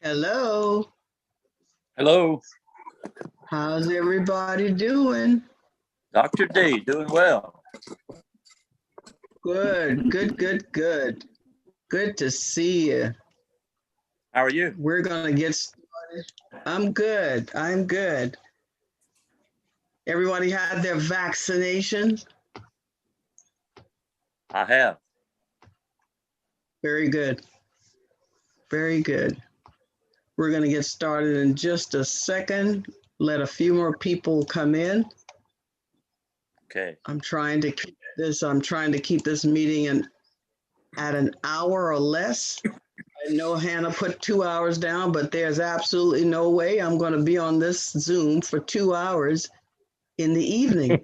Hello, Hello, how's everybody doing? Dr. D, doing well. Good, good, good, good. Good to see you. How are you? We're gonna get started. I'm good. I'm good. Everybody had their vaccination? I have. Very good. Very good. We're gonna get started in just a second. Let a few more people come in. Okay. I'm trying to keep this meeting at an hour or less. I know Hannah put 2 hours down, but there's absolutely no way I'm going to be on this Zoom for 2 hours in the evening.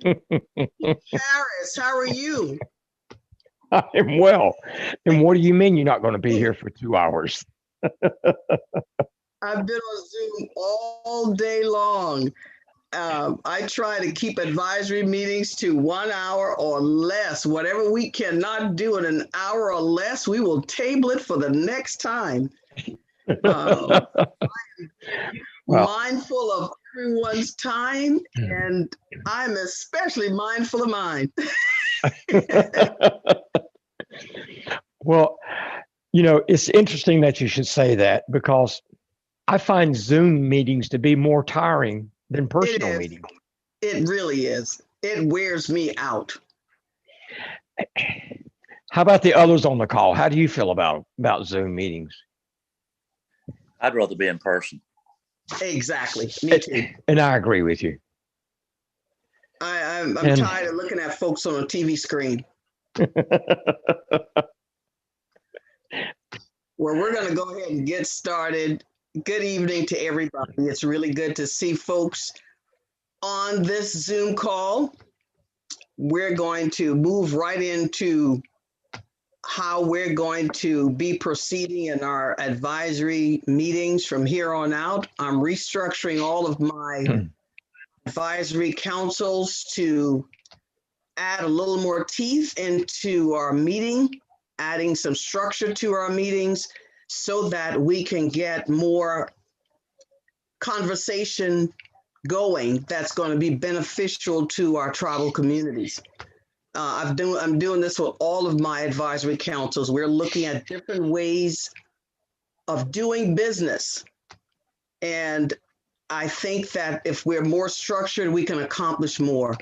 Harris, how are you? I'm well. And what do you mean you're not going to be here for 2 hours? I've been on Zoom all day long. I try to keep advisory meetings to 1 hour or less. Whatever we cannot do in an hour or less, we will table it for the next time. Well, Mindful of everyone's time, and I'm especially mindful of mine. well, it's interesting that you should say that because I find Zoom meetings to be more tiring than personal meetings. It really is. It wears me out. How about the others on the call? How do you feel about Zoom meetings? I'd rather be in person. Exactly. Me too. And I agree with you. I'm tired of looking at folks on a TV screen. Well, we're going to go ahead and get started. Good evening to everybody. It's really good to see folks on this Zoom call. We're going to move right into how we're going to be proceeding in our advisory meetings from here on out. I'm restructuring all of my advisory councils to add a little more teeth into our meeting, adding some structure to our meetings so that we can get more conversation going that's going to be beneficial to our tribal communities. I'm doing this with all of my advisory councils. We're looking at different ways of doing business. And I think that if we're more structured, we can accomplish more.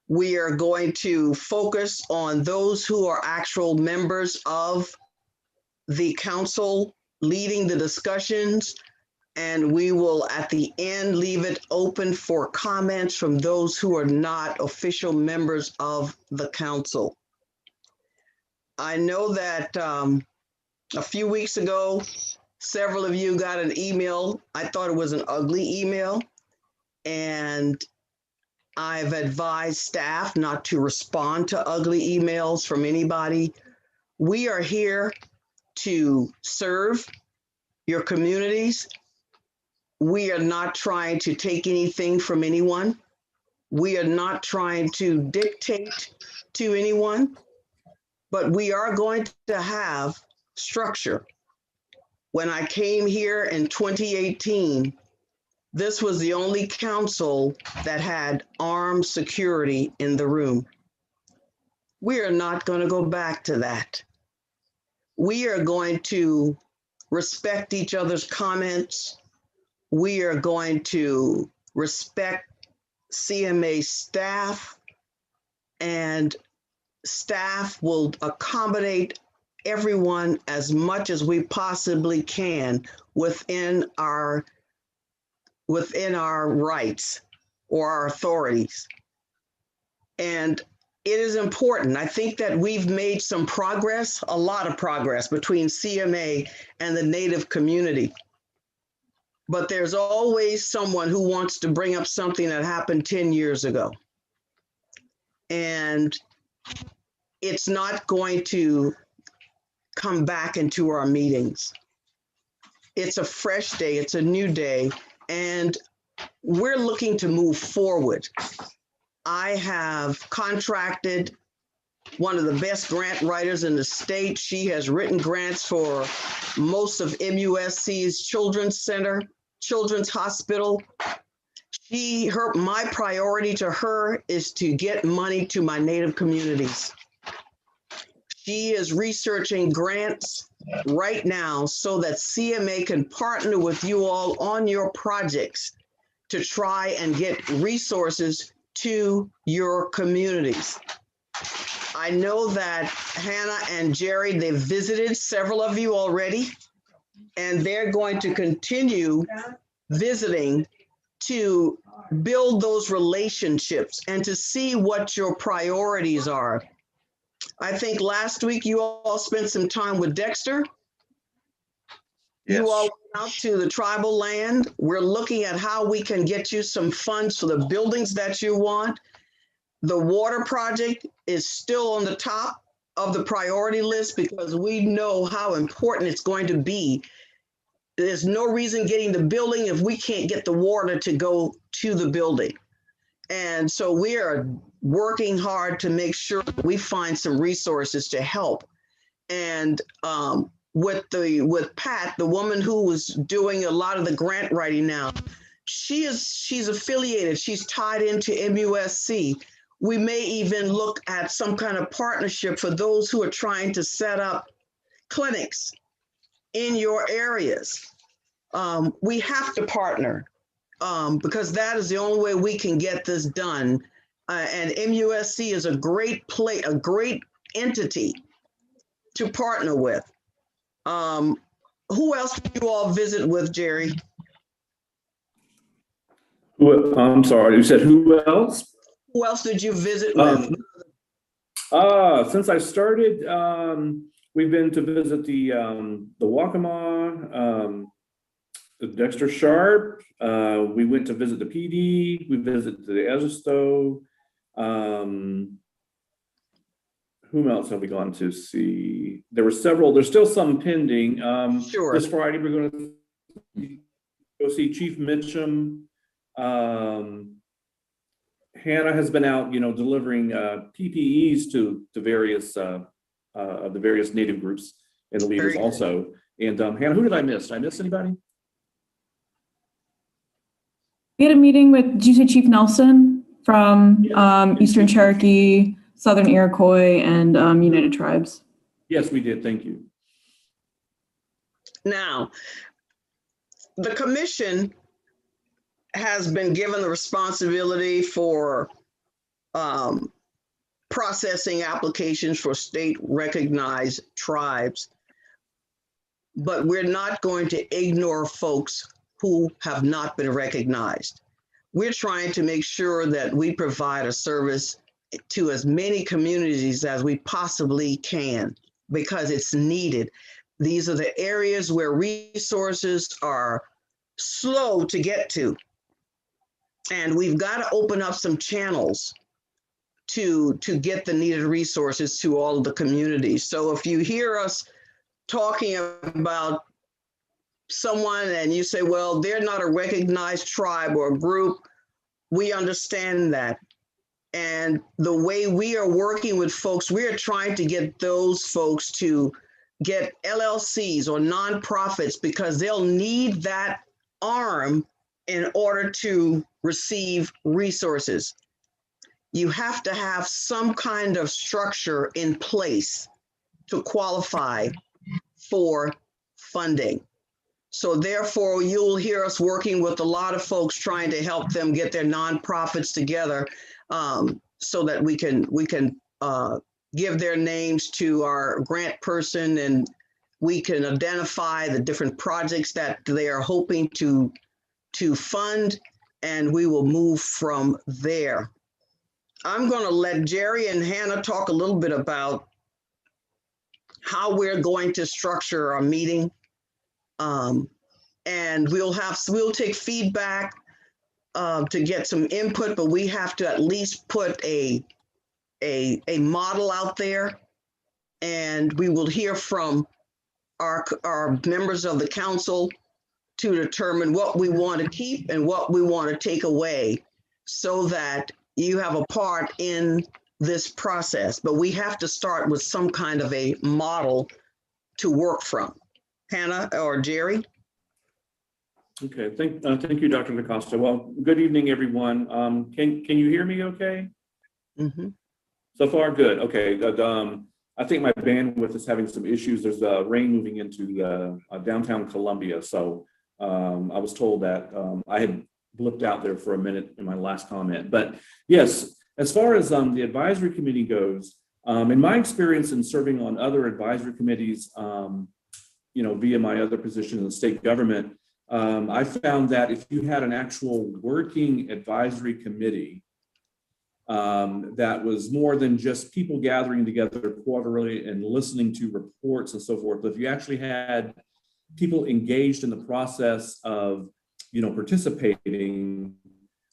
We are going to focus on those who are actual members of the council leading the discussions, and we will at the end leave it open for comments from those who are not official members of the council. I know that a few weeks ago, several of you got an email. I thought it was an ugly email, and I've advised staff not to respond to ugly emails from anybody. We are here to serve your communities. We are not trying to take anything from anyone. We are not trying to dictate to anyone, but we are going to have structure. When I came here in 2018, this was the only council that had armed security in the room. We are not going to go back to that. We are going to respect each other's comments. We are going to respect CMA staff, and staff will accommodate everyone as much as we possibly can within our rights or our authorities. And it is important. I think that we've made some progress, a lot of progress between CMA and the Native community. But there's always someone who wants to bring up something that happened 10 years ago. And it's not going to come back into our meetings. It's a fresh day, it's a new day, and we're looking to move forward. I have contracted one of the best grant writers in the state. She has written grants for most of MUSC's Children's Center, Children's Hospital. My priority to her is to get money to my Native communities. She is researching grants right now so that CMA can partner with you all on your projects to try and get resources to your communities. I know that Hannah and Jerry, they've visited several of you already, and they're going to continue visiting to build those relationships and to see what your priorities are. I think last week you all spent some time with Dexter. Yes. You all went out to the tribal land. We're looking at how we can get you some funds for the buildings that you want. The water project is still on the top of the priority list because we know how important it's going to be. There's no reason getting the building if we can't get the water to go to the building. And so we are working hard to make sure we find some resources to help. And with Pat, the woman who was doing a lot of the grant writing now, she's affiliated, she's tied into MUSC. We may even look at some kind of partnership for those who are trying to set up clinics in your areas. We have to partner because that is the only way we can get this done. And MUSC is a great entity to partner with. Who else did you all visit with, Jerry? I'm sorry, you said who else? Who else did you visit with? Since I started, we've been to visit the Waccamaw, the Dexter Sharp. We went to visit the PD. We visited the Edisto. Whom else have we gone to see? There were several. There's still some pending. Sure. This Friday we're going to go see Chief Mitchum. Hannah has been out, delivering PPEs to various of the various Native groups and the leaders also. And Hannah, who did I miss? Did I miss anybody? We had a meeting with, did you say Chief Nelson from Eastern Cherokee, Southern Iroquois, and United Tribes? Yes, we did. Thank you. Now, the commission has been given the responsibility for processing applications for state recognized tribes, but we're not going to ignore folks who have not been recognized. We're trying to make sure that we provide a service to as many communities as we possibly can because it's needed. These are the areas where resources are slow to get to. And we've got to open up some channels to get the needed resources to all of the communities. So if you hear us talking about someone and you say, well, they're not a recognized tribe or group, we understand that. And the way we are working with folks, we are trying to get those folks to get LLCs or nonprofits because they'll need that arm in order to receive resources. You have to have some kind of structure in place to qualify for funding. So therefore, you'll hear us working with a lot of folks trying to help them get their nonprofits together so that we can give their names to our grant person and we can identify the different projects that they are hoping to fund, and we will move from there. I'm going to let Jerry and Hannah talk a little bit about how we're going to structure our meeting. And we'll take feedback to get some input, but we have to at least put a model out there, and we will hear from our members of the council to determine what we want to keep and what we want to take away so that you have a part in this process, but we have to start with some kind of a model to work from. Hannah or Jerry? Okay, thank you, Dr. DaCosta. Well, good evening, everyone. Can you hear me okay? Mm-hmm. So far, good. Okay, I think my bandwidth is having some issues. There's rain moving into downtown Columbia, so I was told that I had blipped out there for a minute in my last comment. But yes, as far as the advisory committee goes, in my experience in serving on other advisory committees, via my other position in the state government, I found that if you had an actual working advisory committee that was more than just people gathering together quarterly and listening to reports and so forth, but if you actually had people engaged in the process of, participating,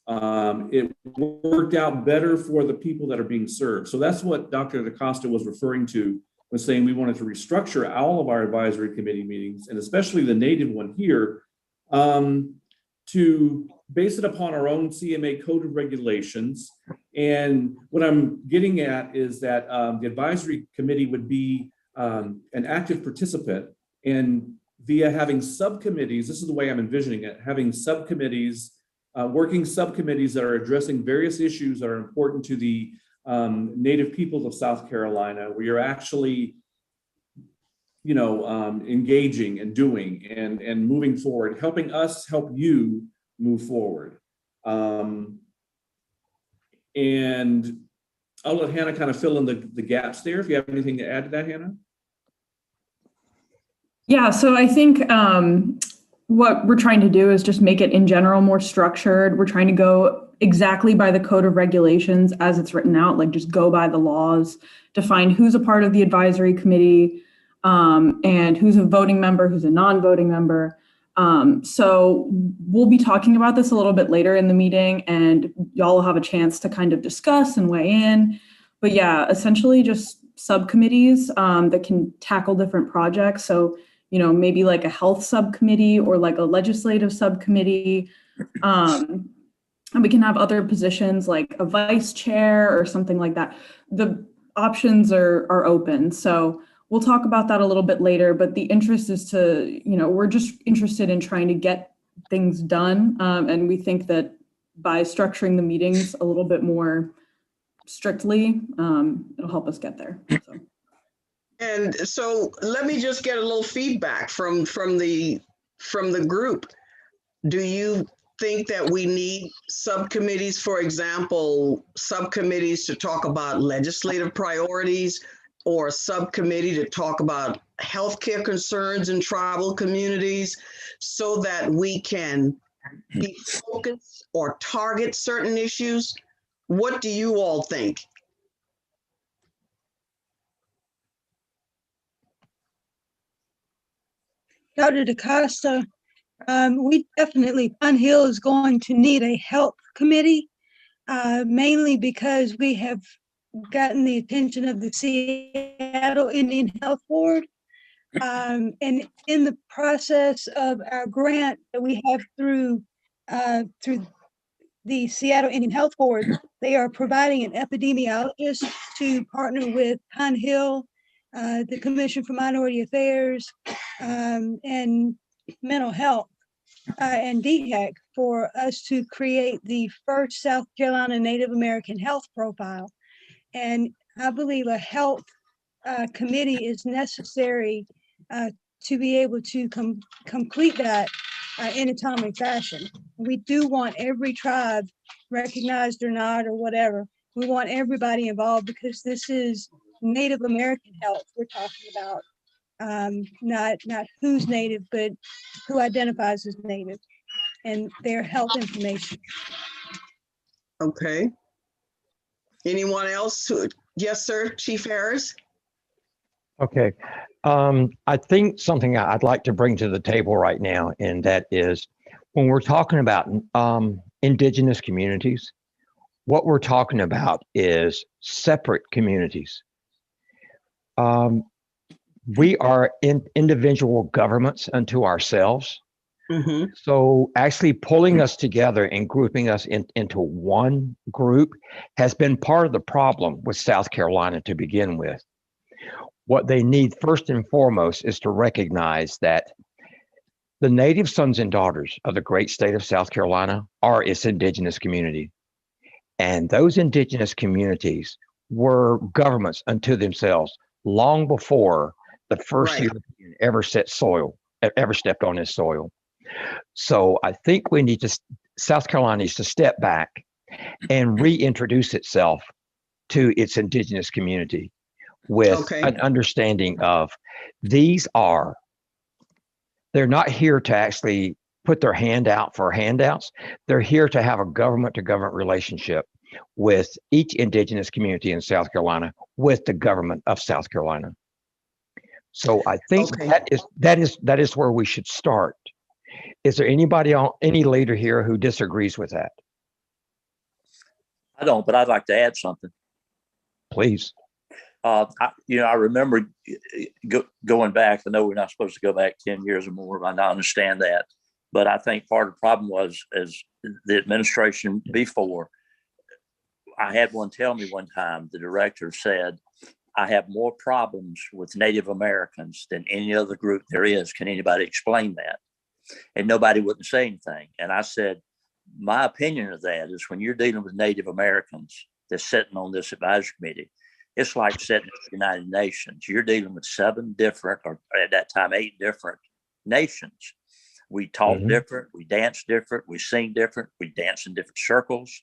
it worked out better for the people that are being served. So that's what Dr. DaCosta was referring to when saying we wanted to restructure all of our advisory committee meetings, and especially the native one here, to base it upon our own CMA code of regulations. And what I'm getting at is that the advisory committee would be an active participant, and via having subcommittees, this is the way I'm envisioning it, having subcommittees, working subcommittees that are addressing various issues that are important to the Native peoples of South Carolina. We are actually, engaging and doing and moving forward, helping us help you move forward. And I'll let Hannah kind of fill in the gaps there. If you have anything to add to that, Hannah. Yeah, so I think what we're trying to do is just make it in general more structured. We're trying to go exactly by the code of regulations as it's written out, like just go by the laws, define who's a part of the advisory committee, and who's a voting member, who's a non-voting member. So we'll be talking about this a little bit later in the meeting, and y'all will have a chance to kind of discuss and weigh in. But yeah, essentially just subcommittees that can tackle different projects. So, maybe like a health subcommittee or like a legislative subcommittee. And we can have other positions like a vice chair or something like that. The options are open. So we'll talk about that a little bit later, but the interest is to, we're just interested in trying to get things done. And we think that by structuring the meetings a little bit more strictly, it'll help us get there. So. And so let me just get a little feedback from the group. Do you think that we need subcommittees, for example, subcommittees to talk about legislative priorities, or a subcommittee to talk about healthcare concerns in tribal communities, so that we can be focused or target certain issues? What do you all think? Dr. DaCosta, we definitely, Pine Hill is going to need a health committee, mainly because we have gotten the attention of the Seattle Indian Health Board. And in the process of our grant that we have through the Seattle Indian Health Board, they are providing an epidemiologist to partner with Pine Hill, the Commission for Minority Affairs, and mental health, and DHEC, for us to create the first South Carolina Native American health profile. And I believe a health committee is necessary to be able to complete that in a timely fashion. We do want every tribe, recognized or not or whatever, we want everybody involved, because this is Native American health we're talking about. Not who's Native, but who identifies as Native and their health information. Okay. Anyone else? Yes, sir, Chief Harris. Okay. I think something I'd like to bring to the table right now, and that is when we're talking about indigenous communities, what we're talking about is separate communities. We are individual governments unto ourselves. Mhm. So actually pulling us together and grouping us into one group has been part of the problem with South Carolina to begin with. What they need first and foremost is to recognize that the native sons and daughters of the great state of South Carolina are its indigenous community. And those indigenous communities were governments unto themselves long before the first Right. European ever stepped on this soil. So I think South Carolina needs to step back and reintroduce itself to its indigenous community with Okay. an understanding of they're not here to actually put their hand out for handouts. They're here to have a government to government relationship with each indigenous community in South Carolina with the government of South Carolina. So I think Okay. that is where we should start. Is there any leader here who disagrees with that? I don't, but I'd like to add something. Please. I remember going back. I know we're not supposed to go back 10 years or more, but I understand that. But I think part of the problem was as the administration before. I had one tell me one time, the director said, I have more problems with Native Americans than any other group there is. Can anybody explain that? And nobody wouldn't say anything. And I said, my opinion of that is when you're dealing with Native Americans that's sitting on this advisory committee, it's like sitting at the United Nations. You're dealing with 7 different, or at that time, 8 different nations. We talk different, we dance different, we sing different, we dance in different circles.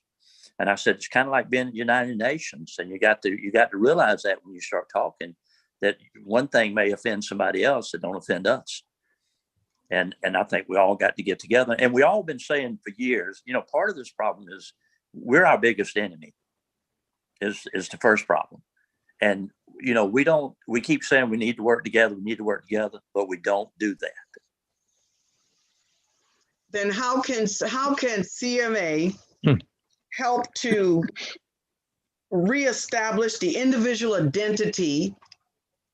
And I said, it's kind of like being at United Nations. And you got to realize that when you start talking, that one thing may offend somebody else that don't offend us. And I think we all got to get together. And we all been saying for years, part of this problem is we're our biggest enemy is the first problem. And, we keep saying we need to work together, but we don't do that. Then how can CMA help to reestablish the individual identity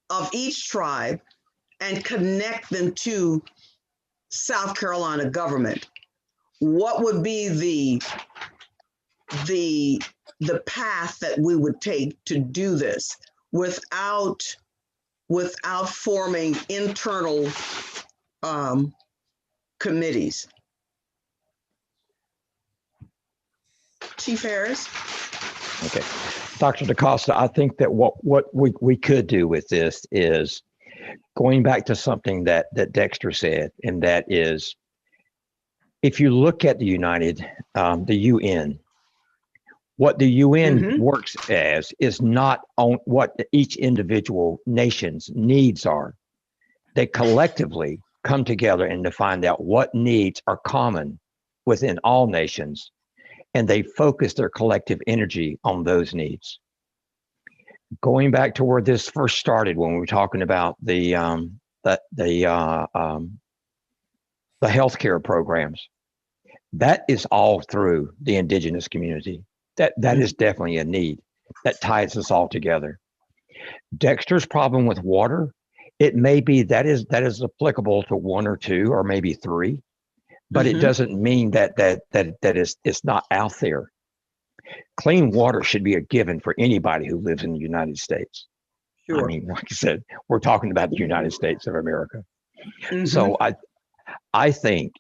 of each tribe and connect them to South Carolina government? What would be the path that we would take to do this without forming internal committees? Chief Harris? Okay. Dr. DaCosta, I think that what we could do with this is going back to something that Dexter said, and that is, if you look at the UN, what the UN works as is not on what each individual nation's needs are. They collectively come together and to find out what needs are common within all nations, and they focus their collective energy on those needs. Going back to where this first started, when we were talking about the healthcare programs, that is all through the indigenous community. That is definitely a need that ties us all together. Dexter's problem with water, it may be that is applicable to 1 or 2 or maybe 3, but it doesn't mean that it's not out there. Clean water should be a given for anybody who lives in the United States. Sure. I mean, like I said, we're talking about the United States of America. So I think,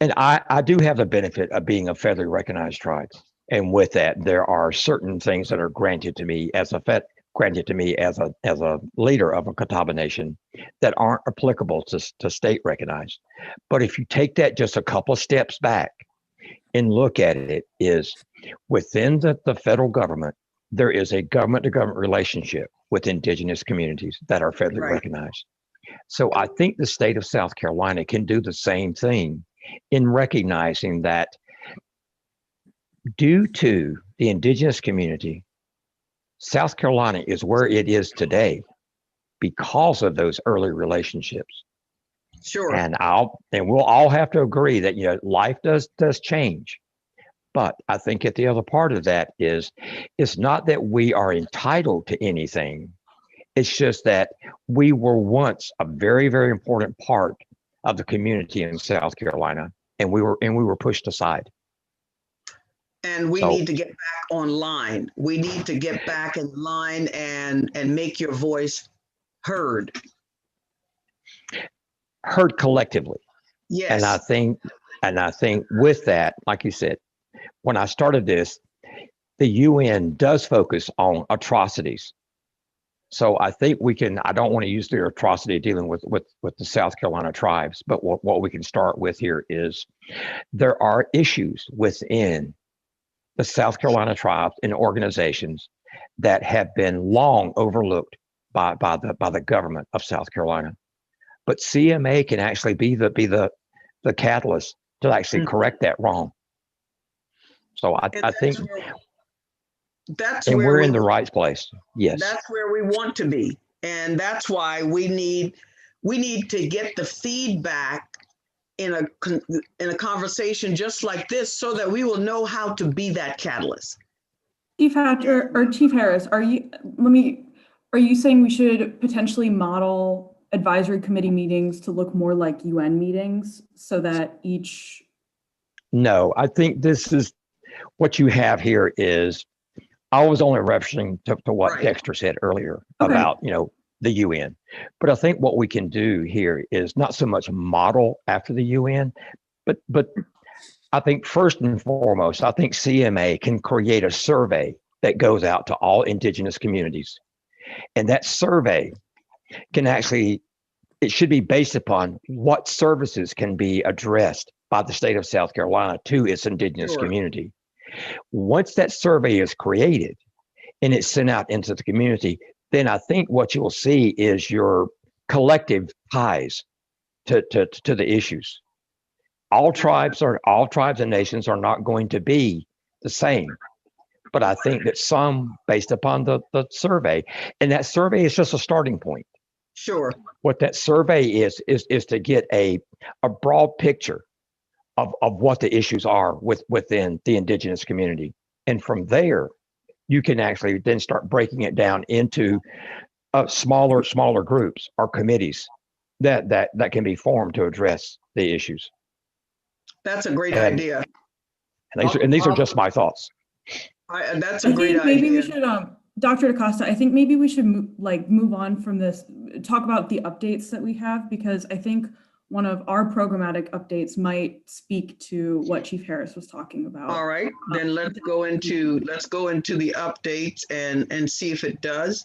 and I do have the benefit of being a federally recognized tribe. And with that, there are certain things that are granted to me as a leader of a Catawba Nation that aren't applicable to state recognized. But if you take that just a couple of steps back and look at it, is within the federal government, there is a government to government relationship with indigenous communities that are federally recognized. So I think the state of South Carolina can do the same thing in recognizing that due to the indigenous community, South Carolina is where it is today because of those early relationships. Sure. And we'll all have to agree that life does change. But I think at the other part of that is, it's not that we are entitled to anything. It's just that we were once a very, very important part of the community in South Carolina, and we were pushed aside. And we So- need to get back online. We need to get back in line and make your voice heard. Heard collectively. And I Yes, think with that, like you said, when I started this, the UN does focus on atrocities. So I think we can, I don't want to use the atrocity dealing with the South Carolina tribes, but what we can start with here is there are issues within the South Carolina tribes and organizations that have been long overlooked by the government of South Carolina. But CMA can actually be the catalyst to actually correct that wrong. So I think, that's and where we're we in the right place. Yes. That's where we want to be. And that's why we need to get the feedback in a conversation just like this so that we will know how to be that catalyst. Chief Hatcher or Chief Harris, are you saying we should potentially model advisory committee meetings to look more like UN meetings so that each? No, I think this is what you have here is, I was only referencing to what Right. Dexter said earlier Okay. about, the UN. But I think what we can do here is not so much model after the UN, but I think first and foremost, I think CMA can create a survey that goes out to all indigenous communities. And that survey can actually, it should be based upon what services can be addressed by the state of South Carolina to its indigenous Sure. community. Once that survey is created and it's sent out into the community, then I think what you will see is your collective ties to the issues. All tribes and nations are not going to be the same. But I think that some, based upon the survey, and that survey is just a starting point. Sure. What that survey is to get a broad picture of what the issues are within the indigenous community. And from there, you can actually then start breaking it down into smaller groups or committees that can be formed to address the issues. That's a great And- idea. And these are just my thoughts. That's a I great think maybe idea. we should, Dr. DaCosta, I think maybe we should move on from this, talk about the updates that we have, because I think one of our programmatic updates might speak to what Chief Harris was talking about. All right, then let's go into the updates and see if it does,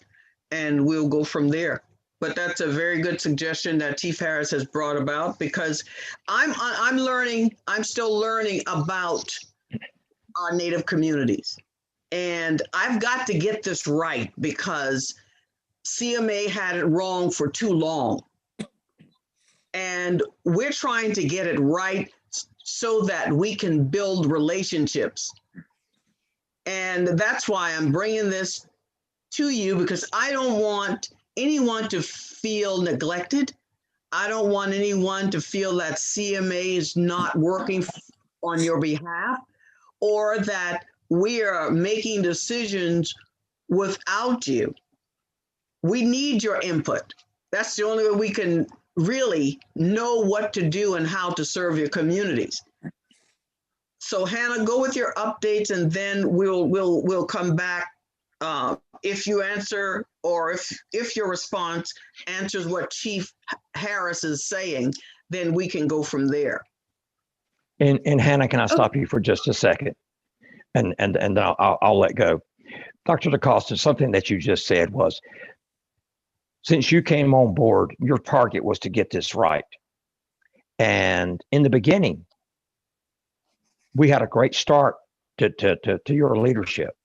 and we'll go from there. But that's a very good suggestion that Chief Harris has brought about, because I'm still learning about our Native communities. And I've got to get this right because CMA had it wrong for too long. And we're trying to get it right so that we can build relationships. And that's why I'm bringing this to you, because I don't want anyone to feel neglected. I don't want anyone to feel that CMA is not working on your behalf, or that we are making decisions without you. We need your input. That's the only way we can really know what to do and how to serve your communities. So Hannah, go with your updates, and then we'll come back. If you answer, or if your response answers what Chief Harris is saying, then we can go from there. And Hannah, can I stop you for just a second? And then I'll let go. Dr. DaCosta, something that you just said was, since you came on board, your target was to get this right. And in the beginning, we had a great start to your leadership.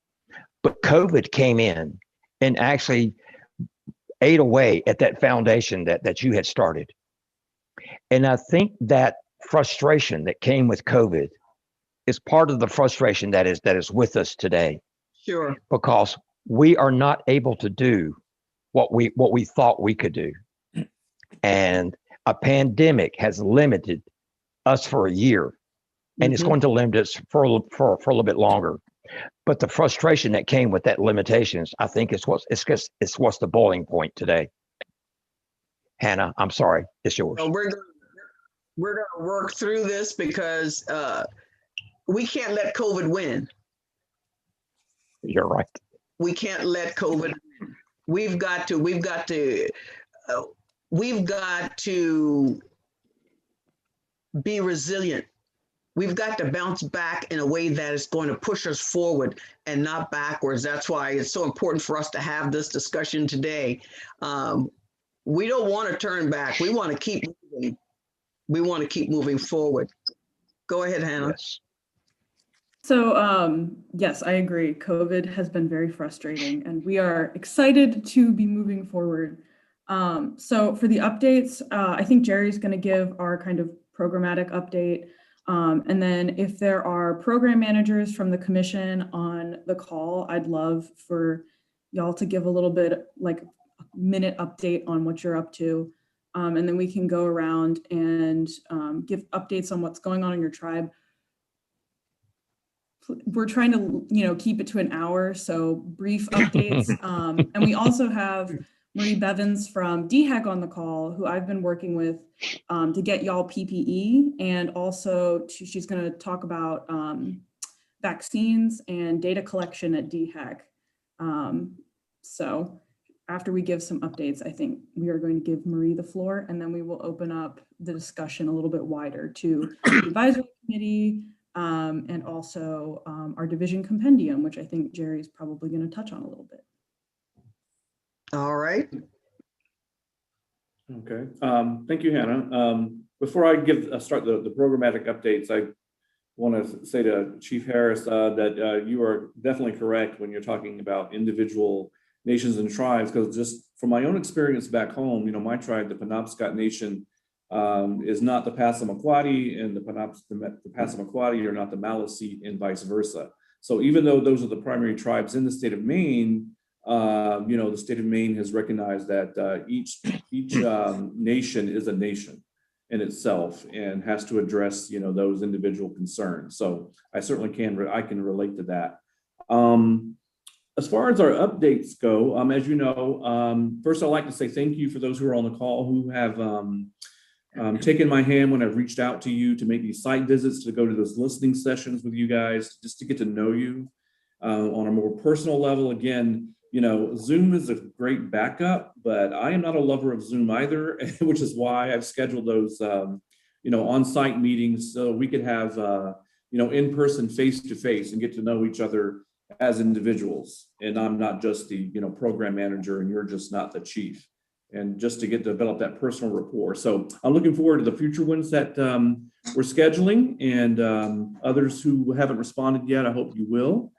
But COVID came in and actually ate away at that foundation that you had started. And I think that frustration that came with COVID is part of the frustration that is with us today, Sure. because we are not able to do what we thought we could do. And a pandemic has limited us for a year, and it's Mhm. going to limit us for a little bit longer. But the frustration that came with that limitations, I think it's what's the boiling point today. Hannah, I'm sorry, it's yours. So We're going to work through this because we can't let COVID win. You're right. We can't let COVID. We've got to be resilient. We've got to bounce back in a way that is going to push us forward and not backwards. That's why it's so important for us to have this discussion today. We don't want to turn back. We want to keep moving. We want to keep moving forward. Go ahead, Hannah. Yes. So, yes, I agree. COVID has been very frustrating, and we are excited to be moving forward. So for the updates, I think Jerry's going to give our kind of programmatic update. And then if there are program managers from the commission on the call, I'd love for y'all to give a little bit, like a minute update on what you're up to. And then we can go around and give updates on what's going on in your tribe. We're trying to, keep it to an hour, so brief updates. And we also have Marie Bevins from DHEC on the call, who I've been working with to get y'all PPE, and also she's going to talk about vaccines and data collection at DHEC. So after we give some updates, I think we are going to give Marie the floor, and then we will open up the discussion a little bit wider to the advisory committee, and also our division compendium, which I think Jerry's probably going to touch on a little bit. All right. Okay. Thank you, Hannah. Before I start the programmatic updates, I want to say to Chief Harris that you are definitely correct when you're talking about individual nations and tribes, because just from my own experience back home, my tribe, the Penobscot Nation, is not the Passamaquoddy, and the Passamaquoddy are not the Maliseet, and vice versa. So even though those are the primary tribes in the state of Maine, the state of Maine has recognized that each nation is a nation in itself and has to address those individual concerns. So I certainly can relate to that. As far as our updates go, as you know, first I'd like to say thank you for those who are on the call who have taken my hand when I've reached out to you to make these site visits, to go to those listening sessions with you guys, just to get to know you on a more personal level. Again, Zoom is a great backup, but I am not a lover of Zoom either, which is why I've scheduled those, on-site meetings so we could have, in-person, face-to-face, and get to know each other as individuals. And I'm not just the, program manager, and you're just not the chief, and just to develop that personal rapport. So I'm looking forward to the future ones that we're scheduling, and others who haven't responded yet, I hope you will.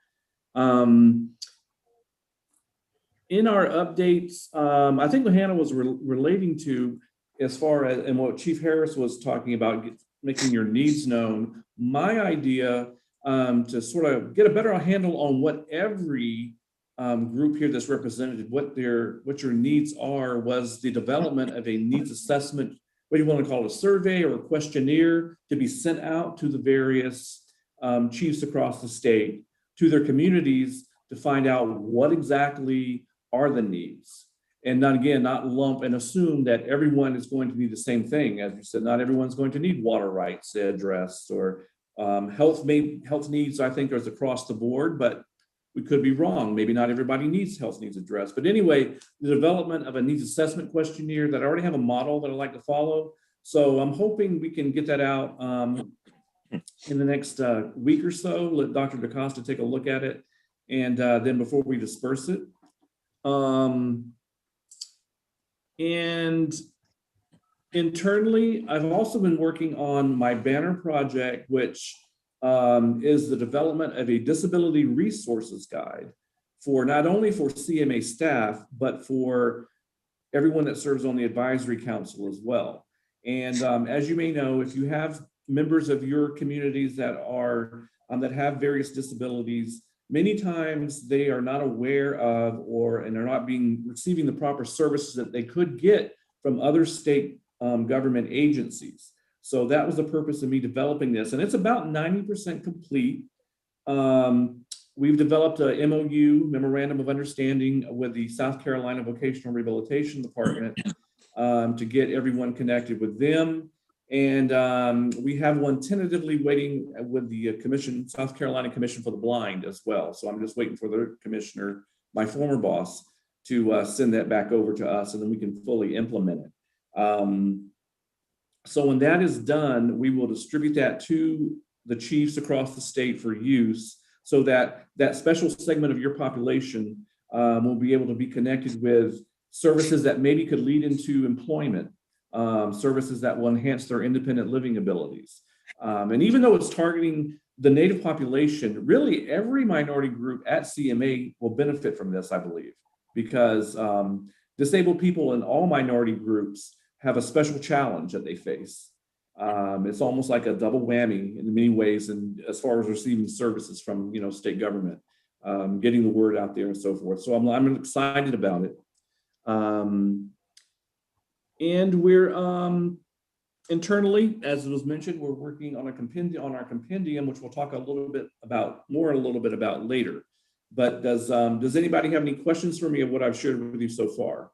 In our updates, I think what Hannah was relating to, as far as, and what Chief Harris was talking about, making your needs known, my idea to sort of get a better handle on what every group here that's represented, what your needs are, was the development of a needs assessment, what do you want to call it, a survey or a questionnaire, to be sent out to the various chiefs across the state, to their communities, to find out what exactly are the needs, and not lump and assume that everyone is going to need the same thing. As you said, not everyone's going to need water rights addressed, or health needs, I think, is across the board, but we could be wrong. Maybe not everybody needs health needs addressed. But anyway, the development of a needs assessment questionnaire, that I already have a model that I like to follow. So I'm hoping we can get that out in the next week or so. Let Dr. DaCosta take a look at it, and then before we disperse it. And internally, I've also been working on my banner project, which is the development of a disability resources guide for not only for CMA staff, but for everyone that serves on the advisory council as well. And as you may know, if you have members of your communities that are that have various disabilities, many times they are not aware of and are not receiving the proper services that they could get from other state government agencies. So that was the purpose of me developing this, and it's about 90% complete. We've developed a MOU, Memorandum of Understanding, with the South Carolina Vocational Rehabilitation Department to get everyone connected with them. And we have one tentatively waiting with the commission, South Carolina Commission for the Blind as well. So I'm just waiting for the commissioner, my former boss, to send that back over to us, and then we can fully implement it. So when that is done, we will distribute that to the chiefs across the state for use, so that that special segment of your population will be able to be connected with services that maybe could lead into employment, services that will enhance their independent living abilities. And even though it's targeting the Native population, really every minority group at CMA will benefit from this, I believe, because disabled people in all minority groups have a special challenge that they face. It's almost like a double whammy in many ways, and as far as receiving services from state government, getting the word out there and so forth. So I'm excited about it. And we're internally, as was mentioned, we're working on our compendium, which we'll talk a little bit about later. But does anybody have any questions for me of what I've shared with you so far?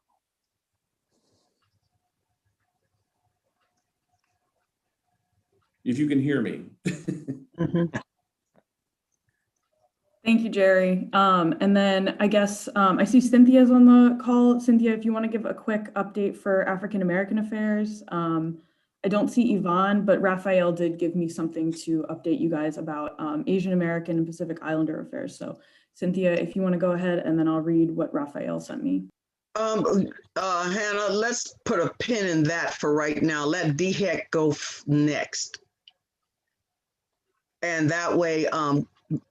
If you can hear me. Thank you, Jerry. And then I guess I see Cynthia's on the call. Cynthia, if you want to give a quick update for African American affairs. I don't see Yvonne, but Raphael did give me something to update you guys about Asian American and Pacific Islander affairs. So Cynthia, if you want to go ahead, and then I'll read what Raphael sent me. Hannah, let's put a pin in that for right now. Let DHEC go next. And that way,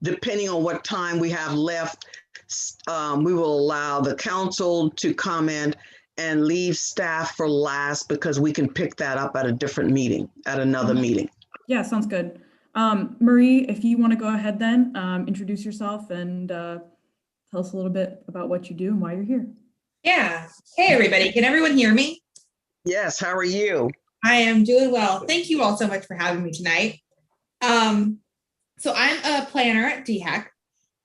depending on what time we have left, we will allow the council to comment and leave staff for last, because we can pick that up at a different meeting, at another meeting. Yeah, sounds good. Marie, if you want to go ahead then, introduce yourself and tell us a little bit about what you do and why you're here. Yeah. Hey, everybody. Can everyone hear me? Yes, how are you? I am doing well. Thank you all so much for having me tonight. So I'm a planner at DHEC,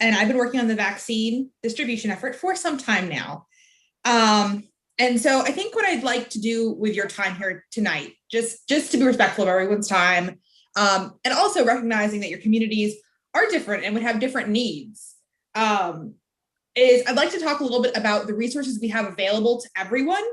and I've been working on the vaccine distribution effort for some time now. And so I think what I'd like to do with your time here tonight, just to be respectful of everyone's time, and also recognizing that your communities are different and would have different needs, is I'd like to talk a little bit about the resources we have available to everyone.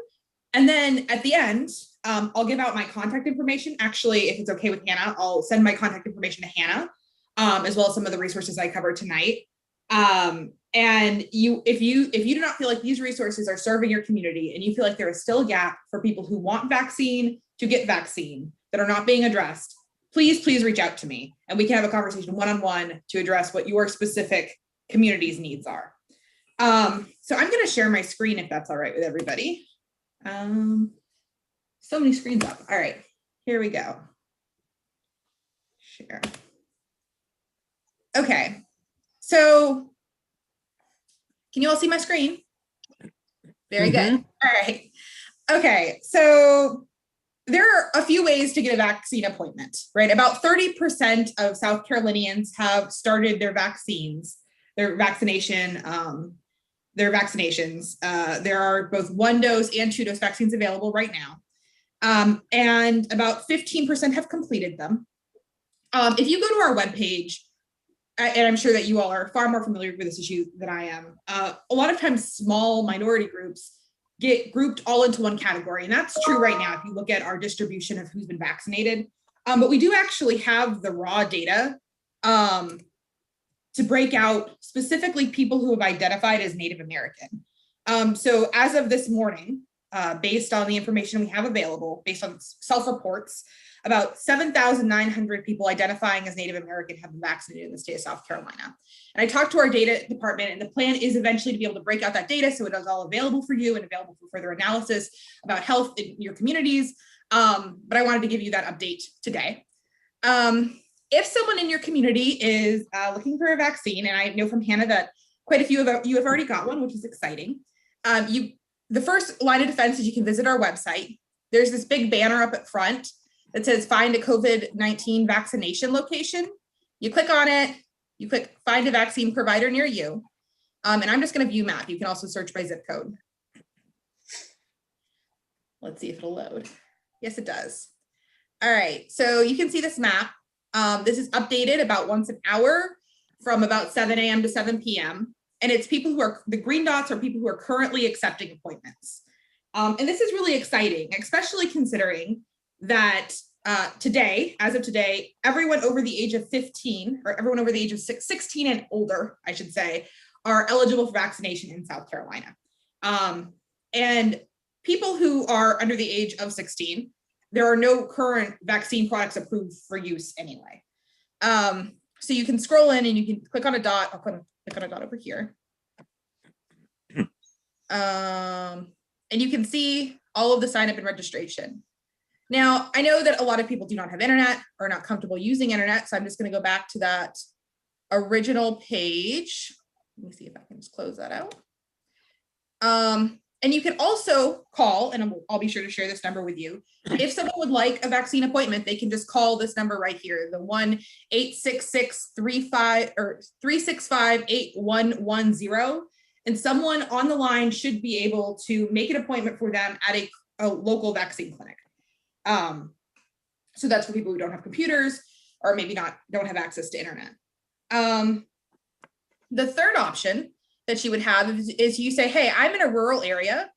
And then at the end, I'll give out my contact information. Actually, if it's okay with Hannah, I'll send my contact information to Hannah, as well as some of the resources I covered tonight. And if you do not feel like these resources are serving your community, and you feel like there is still a gap for people who want vaccine to get vaccine that are not being addressed, please reach out to me, and we can have a conversation one-on-one to address what your specific community's needs are. So I'm going to share my screen if that's all right with everybody. So many screens up. All right, here we go. Share. Okay, so can you all see my screen? Very good. All right. Okay, so there are a few ways to get a vaccine appointment, right? About 30% of South Carolinians have started their vaccines, their vaccinations. There are both 1-dose and 2-dose vaccines available right now. And about 15% have completed them. If you go to our webpage, and I'm sure that you all are far more familiar with this issue than I am, a lot of times small minority groups get grouped all into one category. And that's true right now if you look at our distribution of who's been vaccinated. But we do actually have the raw data to break out specifically people who have identified as Native American. So as of this morning, based on the information we have available, based on self-reports, about 7,900 people identifying as Native American have been vaccinated in the state of South Carolina. And I talked to our data department, and the plan is eventually to be able to break out that data so it is all available for you and available for further analysis about health in your communities. But I wanted to give you that update today. If someone in your community is looking for a vaccine, and I know from Hannah that quite a few of you have already got one, which is exciting. The first line of defense is you can visit our website. There's this big banner up at front that says find a COVID-19 vaccination location. You click on it, you click find a vaccine provider near you. And I'm just going to view map. You can also search by zip code. Let's see if it'll load. Yes, it does. All right, so you can see this map. This is updated about once an hour from about 7 a.m. to 7 p.m. And it's people who are, the green dots are people who are currently accepting appointments. And this is really exciting, especially considering that today, as of today, everyone over the age of 15, or everyone over the age of 16 and older, I should say, are eligible for vaccination in South Carolina. And people who are under the age of 16, there are no current vaccine products approved for use anyway. So you can scroll in and you can click on a dot. I'll click on a dot over here. And you can see all of the sign up and registration. Now, I know that a lot of people do not have internet or are not comfortable using internet, so I'm just going to go back to that original page. Let me see if I can just close that out. And you can also call, and I'll be sure to share this number with you. If someone would like a vaccine appointment, they can just call this number right here, the 1-866-365-8110. And someone on the line should be able to make an appointment for them at a local vaccine clinic. So that's for people who don't have computers or maybe don't have access to internet. The third option that you would have is you say, hey, I'm in a rural area.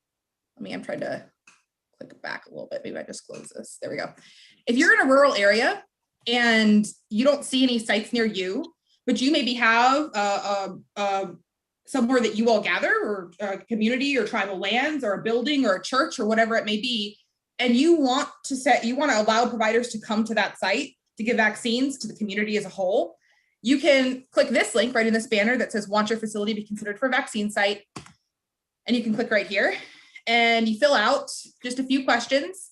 I'm trying to click back a little bit. Maybe I just close this. There we go. If you're in a rural area and you don't see any sites near you, but you maybe have somewhere that you all gather, or a community or tribal lands or a building or a church or whatever it may be, and you want to allow providers to come to that site to give vaccines to the community as a whole, you can click this link right in this banner that says, want your facility be considered for a vaccine site? And you can click right here and you fill out just a few questions.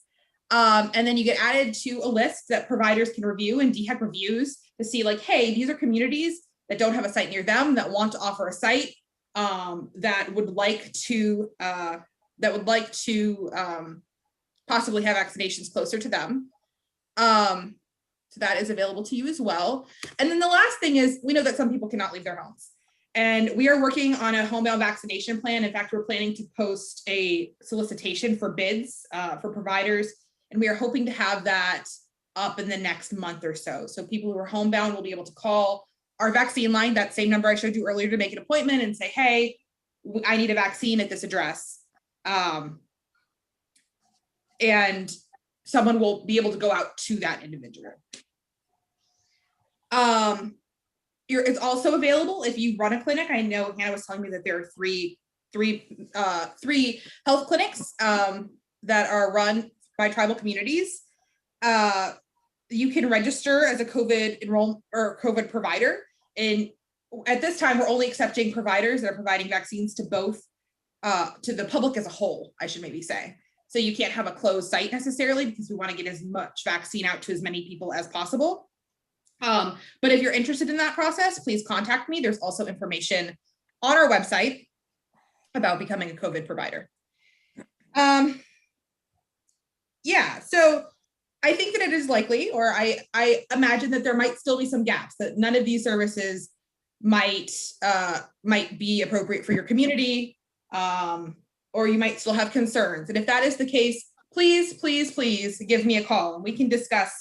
And then you get added to a list that providers can review, and DHEC reviews to see like, hey, these are communities that don't have a site near them that want to offer a site, that would like to possibly have vaccinations closer to them. So that is available to you as well. And then the last thing is, we know that some people cannot leave their homes. And we are working on a homebound vaccination plan. In fact, we're planning to post a solicitation for bids for providers. And we are hoping to have that up in the next month or so. So people who are homebound will be able to call our vaccine line, that same number I showed you earlier, to make an appointment and say, hey, I need a vaccine at this address. And someone will be able to go out to that individual. It's also available if you run a clinic. I know Hannah was telling me that there are three health clinics that are run by tribal communities. You can register as a COVID enroll or COVID provider. And at this time, we're only accepting providers that are providing vaccines to both, to the public as a whole, I should maybe say. So you can't have a closed site necessarily, because we want to get as much vaccine out to as many people as possible. But if you're interested in that process, please contact me. There's also information on our website about becoming a COVID provider. Yeah, so I think that it is likely, or I imagine that there might still be some gaps, that none of these services might be appropriate for your community, or you might still have concerns. And if that is the case, please, please, please give me a call and we can discuss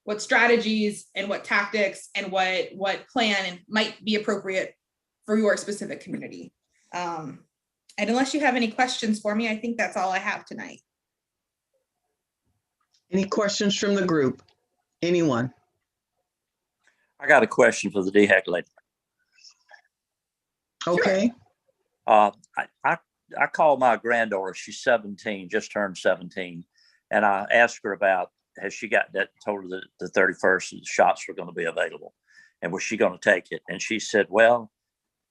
what strategies and what tactics and what plan might be appropriate for your specific community. And unless you have any questions for me, I think that's all I have tonight. Any questions from the group? Anyone? I got a question for the DHEC lady. Okay. I called my granddaughter. She's 17, just turned 17. And I asked her about, has she got that, told her that the 31st the shots were going to be available, and was she going to take it? And she said, well,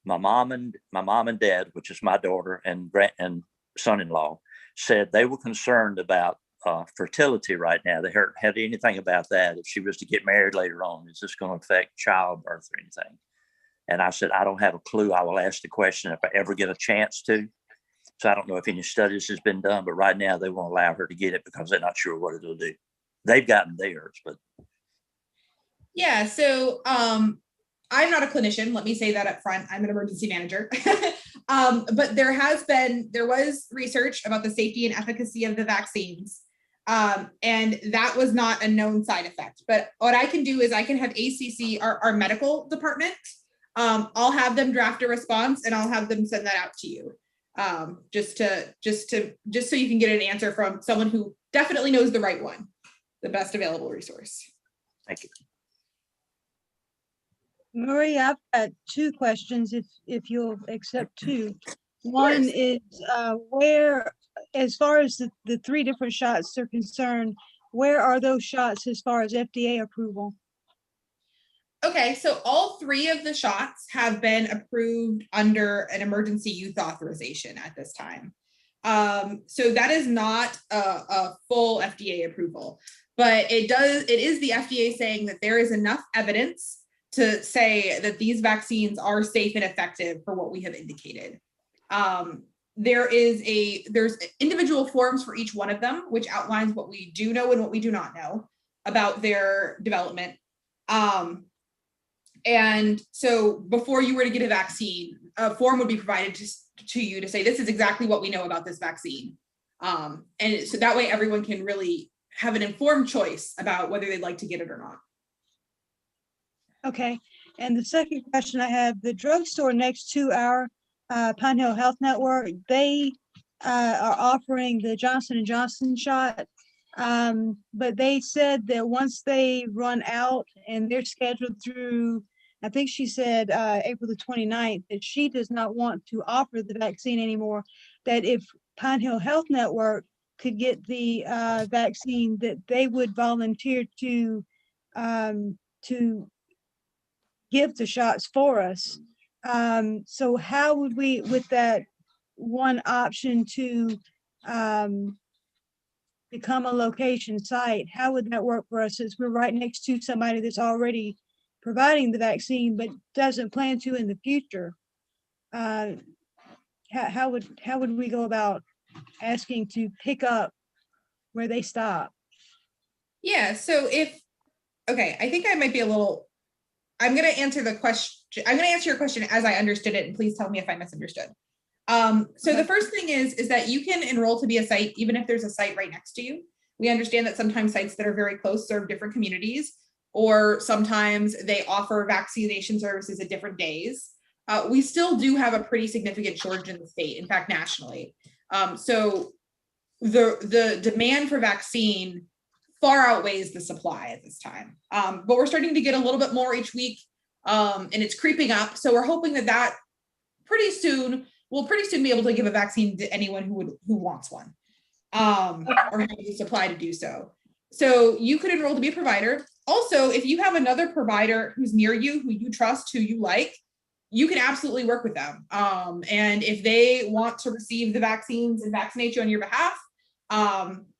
my mom and dad, which is my daughter and son-in-law, said they were concerned about fertility right now. They heard had anything about that. If she was to get married later on, is this going to affect childbirth or anything? And I said, I don't have a clue. I will ask the question if I ever get a chance to. So I don't know if any studies has been done, but right now they won't allow her to get it because they're not sure what it'll do. They've gotten theirs, but. Yeah, so I'm not a clinician. Let me say that up front. I'm an emergency manager. But there was research about the safety and efficacy of the vaccines. And that was not a known side effect. But what I can do is I can have ACC, our medical department, I'll have them draft a response and I'll have them send that out to you. Just so you can get an answer from someone who definitely knows the right one, the best available resource. Thank you. Marie, I've got two questions if you'll accept two. One is where, as far as the three different shots are concerned, where are those shots as far as FDA approval? Okay, so all three of the shots have been approved under an emergency use authorization at this time. So that is not a full FDA approval, but it is the FDA saying that there is enough evidence to say that these vaccines are safe and effective for what we have indicated. There's individual forms for each one of them, which outlines what we do know and what we do not know about their development. And so before you were to get a vaccine, a form would be provided to you to say, this is exactly what we know about this vaccine. And so that way everyone can really have an informed choice about whether they'd like to get it or not. Okay, and the second question I have, the drugstore next to our Pine Hill Health Network, they are offering the Johnson & Johnson shot, but they said that once they run out and they're scheduled through, I think she said April the 29th, that she does not want to offer the vaccine anymore, that if Pine Hill Health Network could get the vaccine, that they would volunteer to give the shots for us. So how would we, with that one option to become a location site, how would that work for us, since we're right next to somebody that's already providing the vaccine but doesn't plan to in the future? How would we go about asking to pick up where they stop? Yeah, so okay, I think I might be I'm going to answer the question. I'm going to answer your question as I understood it, and please tell me if I misunderstood. So the first thing is that you can enroll to be a site, even if there's a site right next to you. We understand that sometimes sites that are very close serve different communities, or sometimes they offer vaccination services at different days. We still do have a pretty significant shortage in the state, in fact, nationally. So the demand for vaccine far outweighs the supply at this time. But we're starting to get a little bit more each week, and it's creeping up. So we're hoping that we'll pretty soon be able to give a vaccine to anyone who wants one, or have the supply to do so. So you could enroll to be a provider. Also, if you have another provider who's near you, who you trust, who you like, you can absolutely work with them. And if they want to receive the vaccines and vaccinate you on your behalf,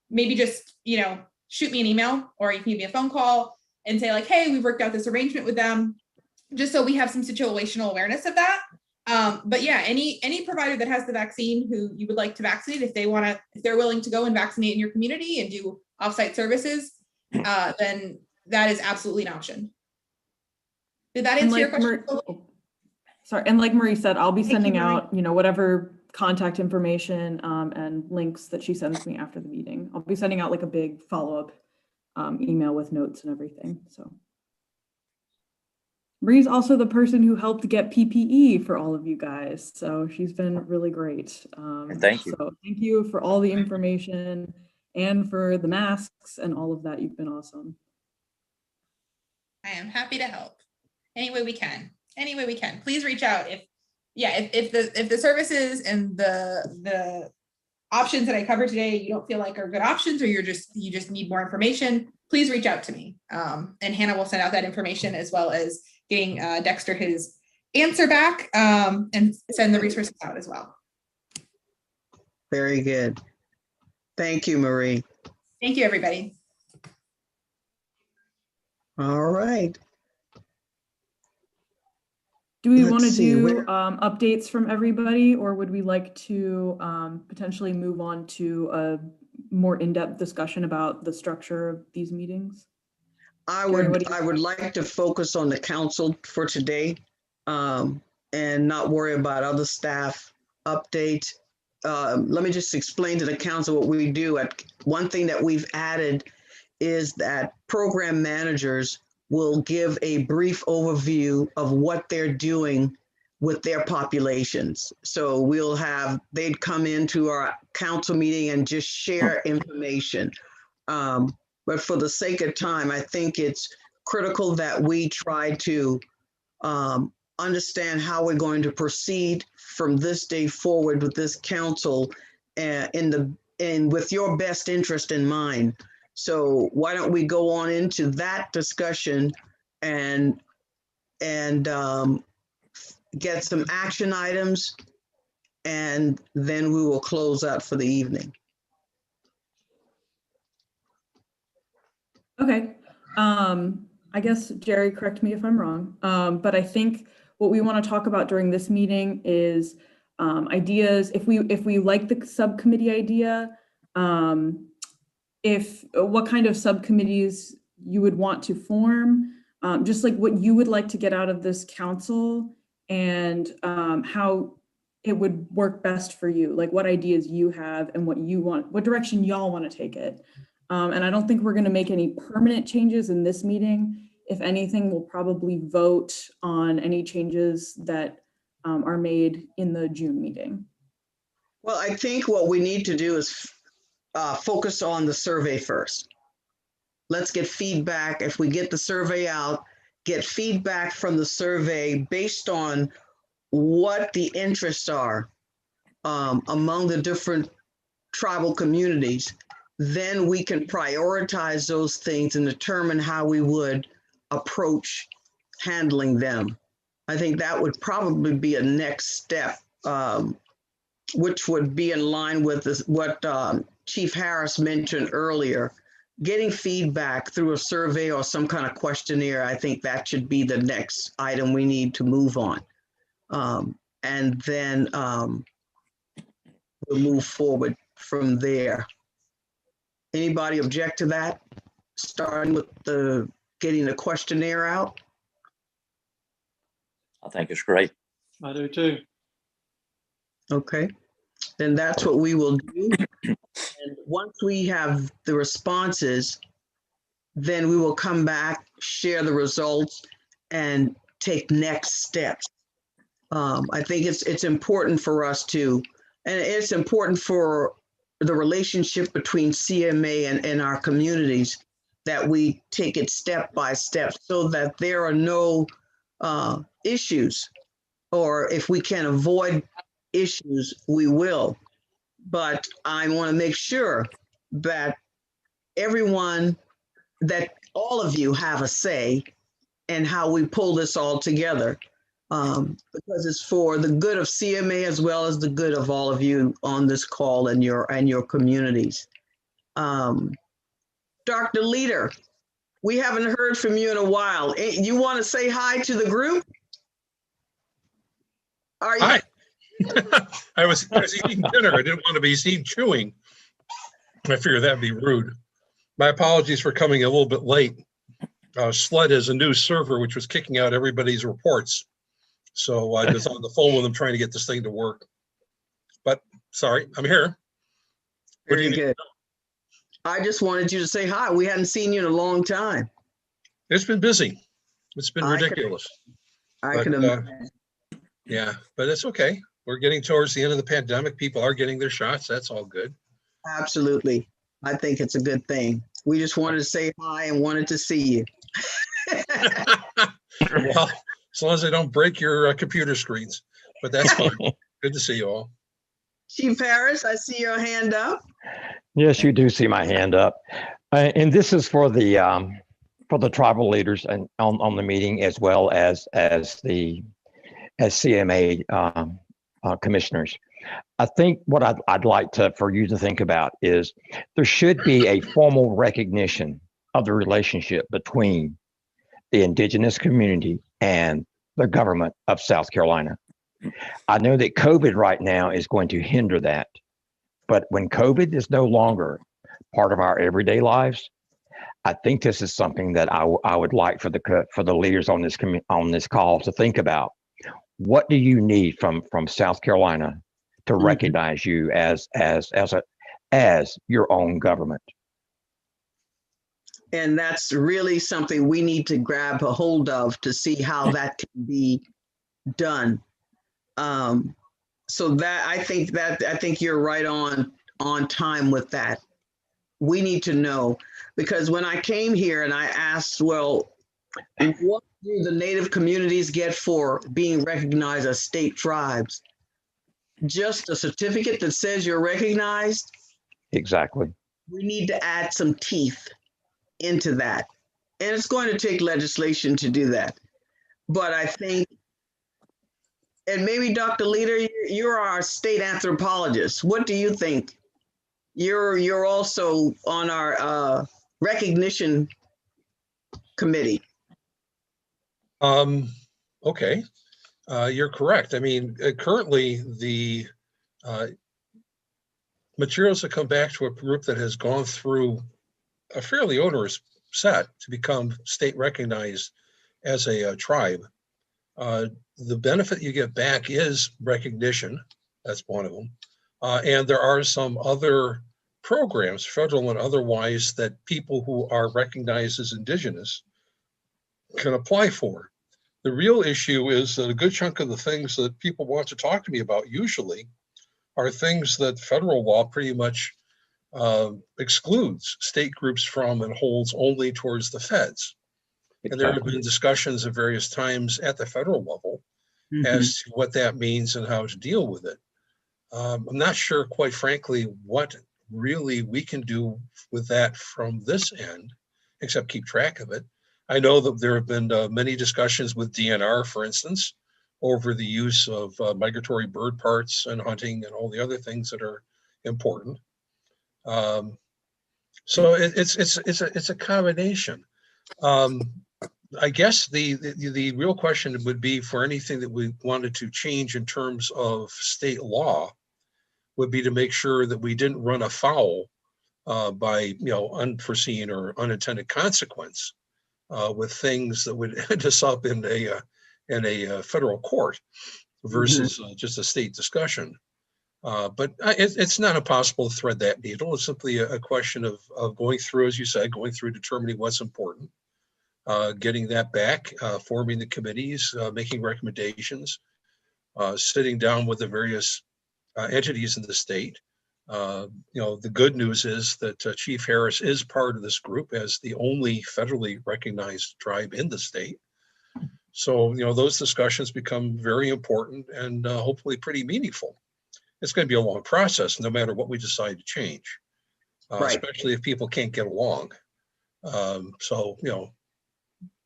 maybe just, shoot me an email, or you can give me a phone call and say like, hey, we've worked out this arrangement with them, just so we have some situational awareness of that. But yeah, any provider that has the vaccine who you would like to vaccinate, if they're willing to go and vaccinate in your community and do offsite services, then that is absolutely an option. Did that answer your question? Sorry, and like Marie said, I'll be sending out, whatever contact information and links that she sends me after the meeting. I'll be sending out like a big follow-up email with notes and everything. So Marie's also the person who helped get PPE for all of you guys. So she's been really great. Thank you. So thank you for all the information and for the masks and all of that. You've been awesome. I am happy to help any way we can. Any way we can. Please reach out if the services and the options that I covered today you don't feel like are good options, or you just need more information, please reach out to me. And Hannah will send out that information, as well as getting Dexter his answer back, and send the resources out as well. Very good. Thank you, Marie. Thank you, everybody. All right. Do we Let's want to see, do updates from everybody, or would we like to potentially move on to a more in-depth discussion about the structure of these meetings? I would like to focus on the council for today, and not worry about other staff updates. let me just explain to the council what we do. One thing that we've added is that program managers will give a brief overview of what they're doing with their populations. So they'd come into our council meeting and just share information. But for the sake of time, I think it's critical that we try to understand how we're going to proceed from this day forward with this council and with your best interest in mind. So why don't we go on into that discussion and get some action items, and then we will close out for the evening. Okay. I guess, Jerry, correct me if I'm wrong, but I think what we want to talk about during this meeting is ideas. If we like the subcommittee idea, what kind of subcommittees you would want to form, just like what you would like to get out of this council, and how it would work best for you, like what ideas you have and what direction y'all want to take it. And I don't think we're going to make any permanent changes in this meeting. If anything, we'll probably vote on any changes that are made in the June meeting. Well, I think what we need to do is focus on the survey first. Let's get feedback. If we get the survey out, get feedback from the survey based on what the interests are among the different tribal communities. Then we can prioritize those things and determine how we would approach handling them. I think that would probably be a next step, which would be in line with what Chief Harris mentioned earlier. Getting feedback through a survey or some kind of questionnaire, I think that should be the next item we need to move on. And then we'll move forward from there. Anybody object to that? Starting with getting the questionnaire out? I think it's great. I do too. Okay, then that's what we will do. And once we have the responses, then we will come back, share the results, and take next steps. I think it's important for us to, and it's important for the relationship between CMA and our communities, that we take it step by step so that there are no issues, or if we can avoid issues, we will. But I want to make sure that all of you have a say in how we pull this all together, because it's for the good of CMA as well as the good of all of you on this call and your communities. Dr. Leader, we haven't heard from you in a while. You want to say hi to the group? Are you? Hi. I was eating dinner. I didn't want to be seen chewing. I figured that'd be rude. My apologies for coming a little bit late. SLED is a new server which was kicking out everybody's reports. So I was on the phone with them trying to get this thing to work. But sorry, I'm here. Very good. I just wanted you to say hi. We hadn't seen you in a long time. It's been busy. It's been ridiculous. I can imagine. Yeah, but it's okay. We're getting towards the end of the pandemic. People are getting their shots. That's all good. Absolutely. I think it's a good thing. We just wanted to say hi and wanted to see you. Well, as long as I don't break your computer screens, but that's fine. Good to see you all. Chief Harris, I see your hand up. Yes, you do see my hand up. And this is for the tribal leaders and on the meeting, as well as CMA commissioners. I think what I'd like for you to think about is there should be a formal recognition of the relationship between the indigenous community and the government of South Carolina. I know that COVID right now is going to hinder that, but when COVID is no longer part of our everyday lives, I think this is something that I would like for the leaders on this call to think about. What do you need from South Carolina to Mhm. recognize you as your own government. And that's really something we need to grab a hold of to see how that can be done. So that I think you're right on time with that. We need to know, because when I came here and I asked, well, what do the Native communities get for being recognized as state tribes? Just a certificate that says you're recognized? Exactly. We need to add some teeth into that. And it's going to take legislation to do that. But I think, and maybe Dr. Leader, you're our state anthropologist. What do you think? You're also on our recognition committee. Okay, you're correct. I mean, currently the materials that come back to a group that has gone through a fairly onerous set to become state recognized as a tribe. The benefit you get back is recognition. That's one of them. And there are some other programs, federal and otherwise, that people who are recognized as indigenous can apply for. The real issue is that a good chunk of the things that people want to talk to me about usually are things that federal law pretty much excludes state groups from and holds only towards the feds. And there have been discussions at various times at the federal level as to what that means and how to deal with it. I'm not sure, quite frankly, what really we can do with that from this end, except keep track of it. I know that there have been many discussions with DNR, for instance, over the use of migratory bird parts and hunting and all the other things that are important. So it's a combination. I guess the real question would be, for anything that we wanted to change in terms of state law, would be to make sure that we didn't run afoul by unforeseen or unintended consequence with things that would end us up in a federal court versus just a state discussion. But it's not impossible to thread that needle. It's simply a question of going through, as you said, going through determining what's important, getting that back, forming the committees, making recommendations, sitting down with the various entities in the state. The good news is that Chief Harris is part of this group as the only federally recognized tribe in the state. So, those discussions become very important and hopefully pretty meaningful. It's going to be a long process, no matter what we decide to change, especially if people can't get along. So,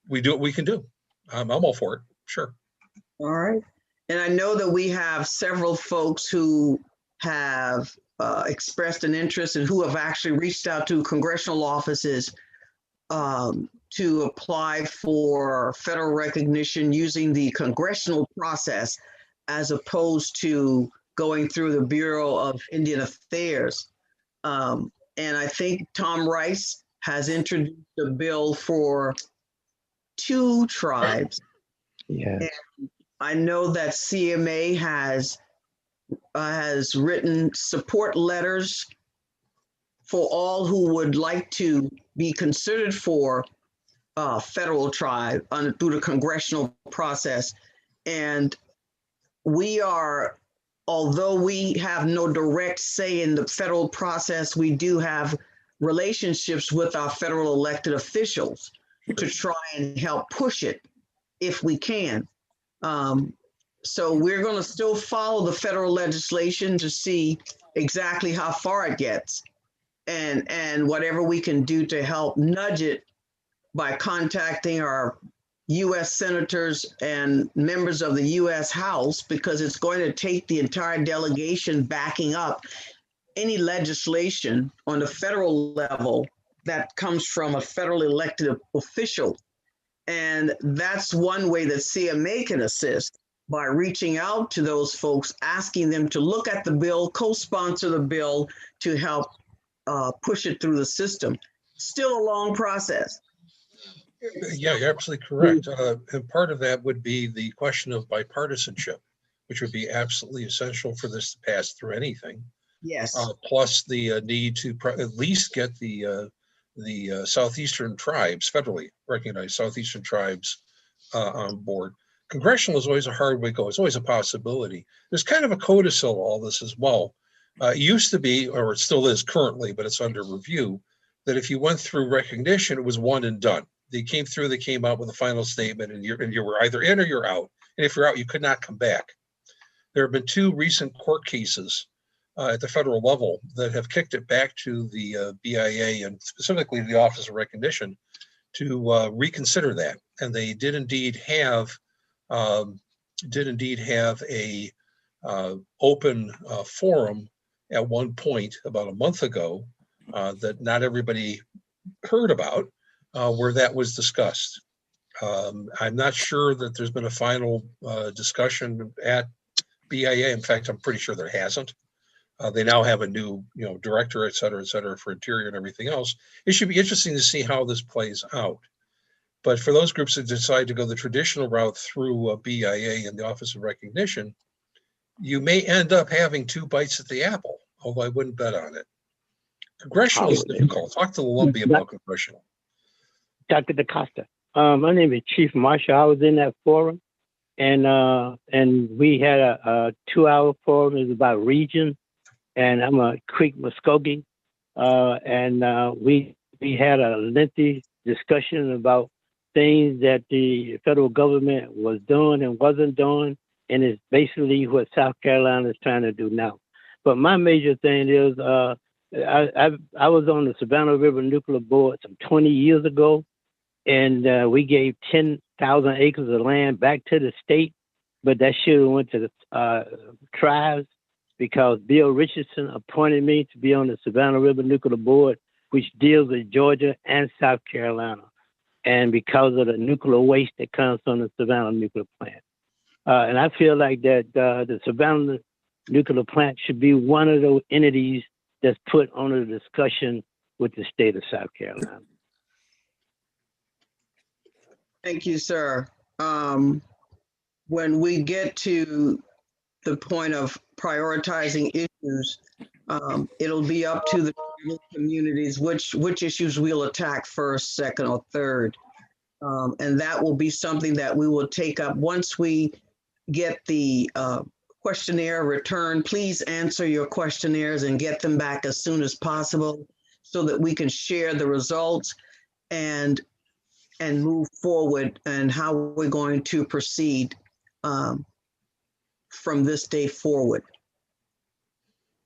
we do what we can do. I'm all for it. Sure. All right. And I know that we have several folks who have expressed an interest and who have actually reached out to congressional offices to apply for federal recognition using the congressional process, as opposed to going through the Bureau of Indian Affairs. And I think Tom Rice has introduced a bill for 2 tribes. Yeah. And I know that CMA has written support letters for all who would like to be considered for federal tribe through the congressional process. And we are, although we have no direct say in the federal process, we do have relationships with our federal elected officials to try and help push it if we can. So we're going to still follow the federal legislation to see exactly how far it gets, and whatever we can do to help nudge it by contacting our U.S. senators and members of the U.S. House, because it's going to take the entire delegation backing up any legislation on the federal level that comes from a federally elected official. And that's one way that CMA can assist, by reaching out to those folks, asking them to look at the bill, co-sponsor the bill to help push it through the system. Still a long process. Yeah, you're absolutely correct. And part of that would be the question of bipartisanship. which would be absolutely essential for this to pass through anything. Yes. Plus the need to at least get the Southeastern tribes, federally recognized Southeastern tribes on board. Congressional is always a hard way to go. It's always a possibility. There's kind of a codicil to all this as well. It used to be, or it still is currently, but it's under review, that if you went through recognition, it was one and done. They came through, they came out with a final statement, and you were either in or you're out. And if you're out, you could not come back. There have been 2 recent court cases at the federal level that have kicked it back to the BIA and specifically the Office of Recognition to reconsider that. And they did indeed have a open forum at one point about a month ago that not everybody heard about, where that was discussed. I'm not sure that there's been a final discussion at BIA. In fact, I'm pretty sure there hasn't. They now have a new, director, et cetera, for Interior and everything else. It should be interesting to see how this plays out. But for those groups that decide to go the traditional route through BIA and the Office of Recognition, you may end up having 2 bites at the apple, although I wouldn't bet on it. Congressional is difficult. Talk to Lumpy about congressional. Dr. DaCosta, my name is Chief Marshall. I was in that forum, and we had a 2-hour forum. It was about region, and I'm a Creek Muskogee, and we had a lengthy discussion about things that the federal government was doing and wasn't doing, and it's basically what South Carolina is trying to do now. But my major thing is, I was on the Savannah River Nuclear Board some 20 years ago, and we gave 10,000 acres of land back to the state, but that should have went to the tribes, because Bill Richardson appointed me to be on the Savannah River Nuclear Board, which deals with Georgia and South Carolina, and because of the nuclear waste that comes from the Savannah nuclear plant. And I feel like that the Savannah nuclear plant should be one of those entities that's put on a discussion with the state of South Carolina. Thank you, sir. When we get to the point of prioritizing issues, it'll be up to the communities which issues we'll attack first, second, or third. And that will be something that we will take up once we get the questionnaire returned. Please answer your questionnaires and get them back as soon as possible so that we can share the results and move forward and how we're going to proceed from this day forward.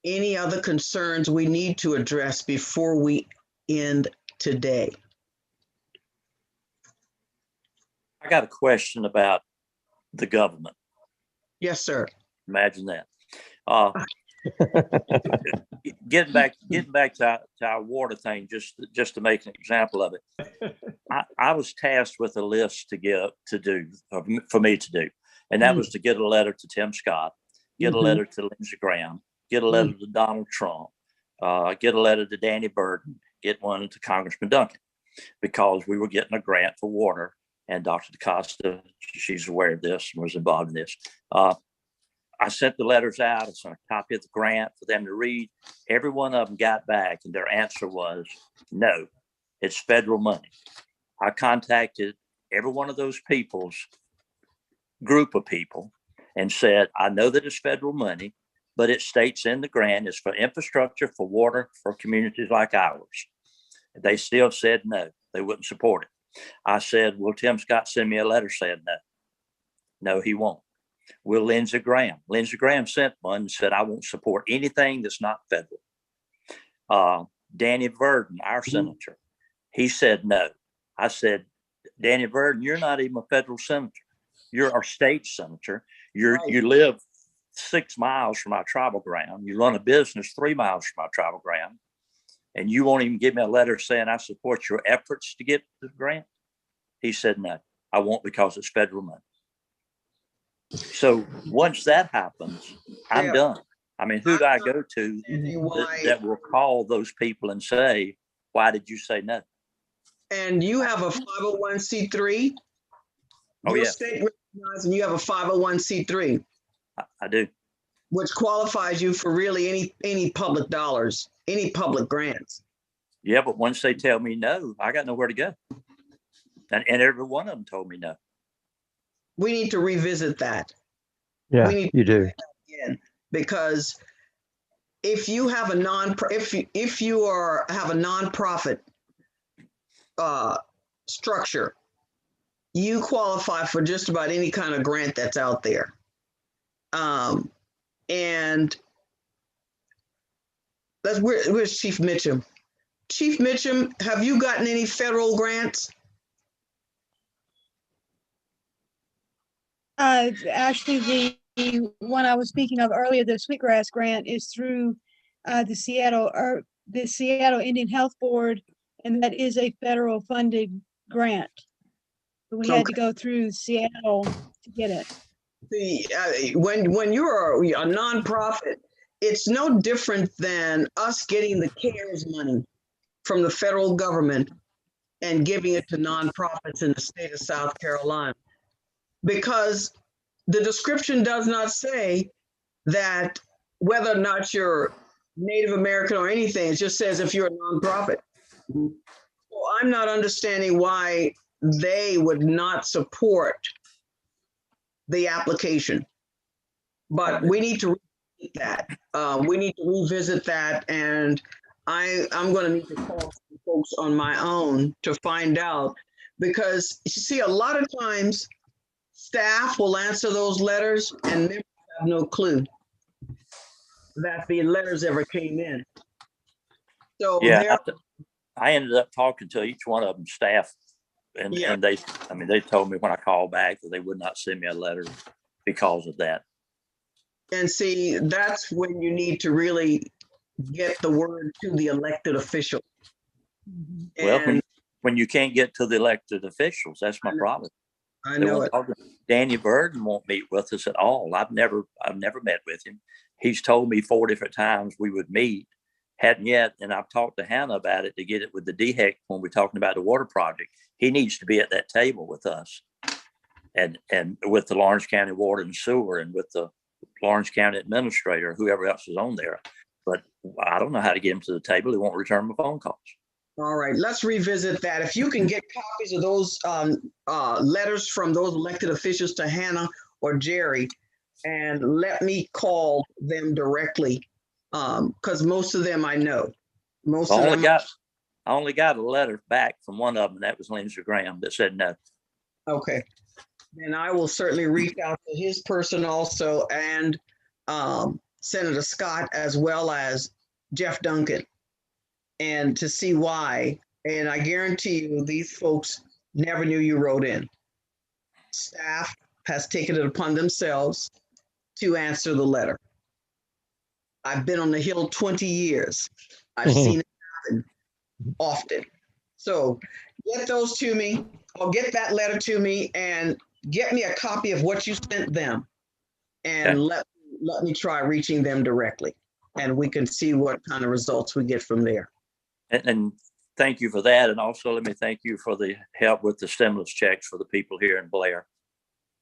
Any other concerns we need to address before we end today? I got a question about the government. Yes, sir. Imagine that. Getting back to our water thing, just to make an example of it. I was tasked with a list for me to do, and that was to get a letter to Tim Scott, get a letter to Lindsey Graham, get a letter to Donald Trump, get a letter to Danny Burton, get one to Congressman Duncan, because we were getting a grant for water, and Dr. DaCosta, she's aware of this and was involved in this. I sent the letters out. I sent a copy of the grant for them to read. Every one of them got back, and their answer was, no, it's federal money. I contacted every one of those group of people and said, I know that it's federal money, but it states in the grant it's for infrastructure, for water, for communities like ours. They still said no, they wouldn't support it. I said, will Tim Scott send me a letter saying no? No, he won't. Will Lindsey Graham? Lindsey Graham sent one and said, I won't support anything that's not federal. Danny Burton, our senator, he said no. I said, Danny Burton, you're not even a federal senator. You're our state senator. You live 6 miles from our tribal ground. You run a business 3 miles from our tribal ground. And you won't even give me a letter saying I support your efforts to get the grant? He said, no, I won't, because it's federal money. So once that happens, I'm done. I mean, who do I go to that will call those people and say, why did you say no? And you have a 501c3? Oh, Your yeah. state recognized, and you have a 501c3. I do. which qualifies you for really any public dollars, any public grants. Yeah, but once they tell me no, I got nowhere to go. And every one of them told me no. We need to revisit that Yeah, We need- you do. again, because if you have a if you have a nonprofit structure, you qualify for just about any kind of grant that's out there. And where's Chief Mitchum? Chief Mitchum, have you gotten any federal grants? Actually, the one I was speaking of earlier, the Sweetgrass grant, is through the Seattle Indian Health Board, and that is a federal funded grant. But we had to go through Seattle to get it. When you're a nonprofit, it's no different than us getting the CARES money from the federal government and giving it to nonprofits in the state of South Carolina. Because the description does not say that whether or not you're Native American or anything, it just says if you're a nonprofit. So I'm not understanding why they would not support the application. But we need to revisit that. We need to revisit that, and I'm going to need to call some folks on my own to find out, because you see, a lot of times staff will answer those letters and members have no clue that the letters ever came in. So Yeah, I ended up talking to each one of them staff, and Yeah. and they told me when I called back that they would not send me a letter because of that. and see, that's when you need to really get the word to the elected official. Well, And when you can't get to the elected officials, that's my I know. problem. I They know won't it. talk to- Danny Burden won't meet with us at all. I've never met with him. He's told me 4 different times we would meet, hadn't yet. And I've talked to Hannah about it to get it with the DHEC when we're talking about the water project. He needs to be at that table with us, and with the Lawrence County Water and Sewer, and with the Lawrence County Administrator, whoever else is on there. But I don't know how to get him to the table. He won't return my phone calls. All right, let's revisit that. If you can get copies of those letters from those elected officials to Hannah or Jerry, and let me call them directly, because most of them I know. Most I of them. only got a letter back from one of them, and that was Lindsey Graham, that said no. Okay, then I will certainly reach out to his person also, and Senator Scott, as well as Jeff Duncan, and to see why. And I guarantee you, these folks never knew you wrote in. Staff has taken it upon themselves to answer the letter. I've been on the Hill 20 years. I've seen it happen often. So get those to me, or get that letter to me, and get me a copy of what you sent them. And Okay. let me try reaching them directly, and we can see what kind of results we get from there. And thank you for that. And also let me thank you for the help with the stimulus checks for the people here in Blair.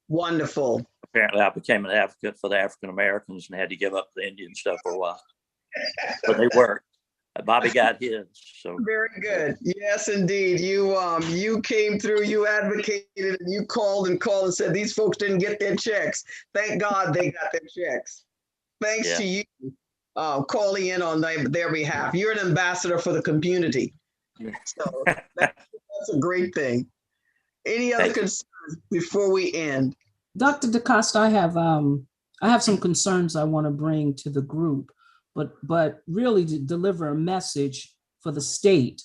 Wonderful. Apparently I became an advocate for the African Americans and had to give up the Indian stuff for a while, but they worked. Bobby got his, so. Very good. Yes, indeed. You came through, you advocated, and you called and said these folks didn't get their checks. Thank God they got their checks. Thanks Yeah. to you calling in on their behalf. You're an ambassador for the community. So that's a great thing. Any other Thank you. concerns before we end? Dr. DaCosta, I have some concerns I want to bring to the group, but really to deliver a message for the state.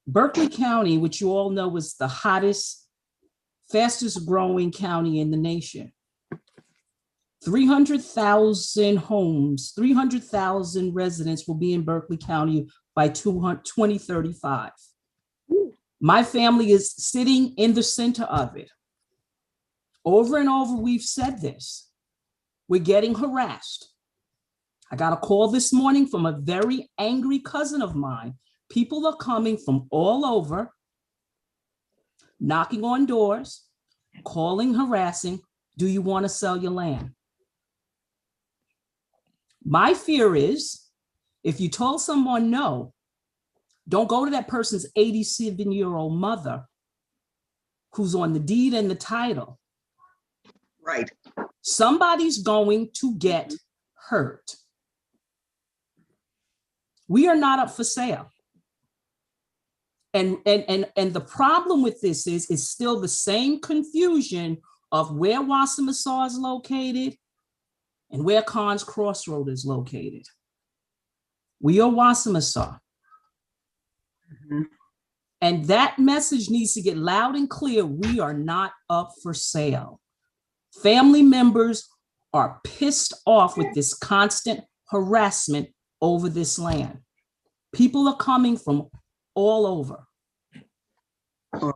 Berkeley County, which you all know is the hottest, fastest growing county in the nation. 300,000 homes, 300,000 residents will be in Berkeley County by 2035. My family is sitting in the center of it. Over and over, we've said this. We're getting harassed. I got a call this morning from a very angry cousin of mine. People are coming from all over, knocking on doors, calling, harassing. Do you want to sell your land? My fear is if you told someone no, don't go to that person's 87-year-old mother who's on the deed and the title. Right. Somebody's going to get hurt. We are not up for sale. And the problem with this is still the same confusion of where Wassamassaw is located and where Carnes Crossroad is located. We are Wassamassaw. Mhm. And that message needs to get loud and clear. We are not up for sale. Family members are pissed off with this constant harassment over this land. People are coming from all over. All right.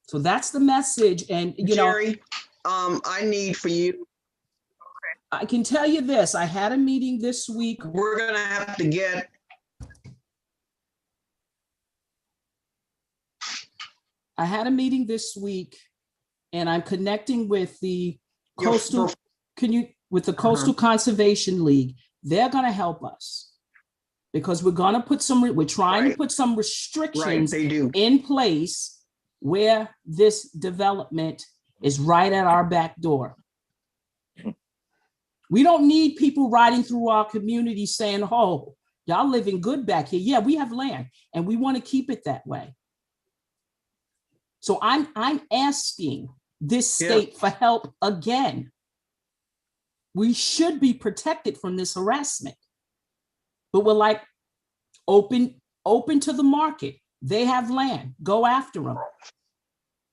So that's the message. And, you know, Jerry, I need for you, I can tell you this, I had a meeting this week. we're gonna have to get, I had a meeting this week and I'm connecting with the Your coastal, for- with the Coastal Conservation League. They're gonna help us because we're gonna put we're trying to Right. put some right, restrictions they do. in place where this development is right at our back door. We don't need people riding through our community saying, oh, y'all living good back here. Yeah, we have land and we want to keep it that way. So I'm asking this Yeah. state for help again. We should be protected from this harassment. But we're like open to the market. They have land, go after them.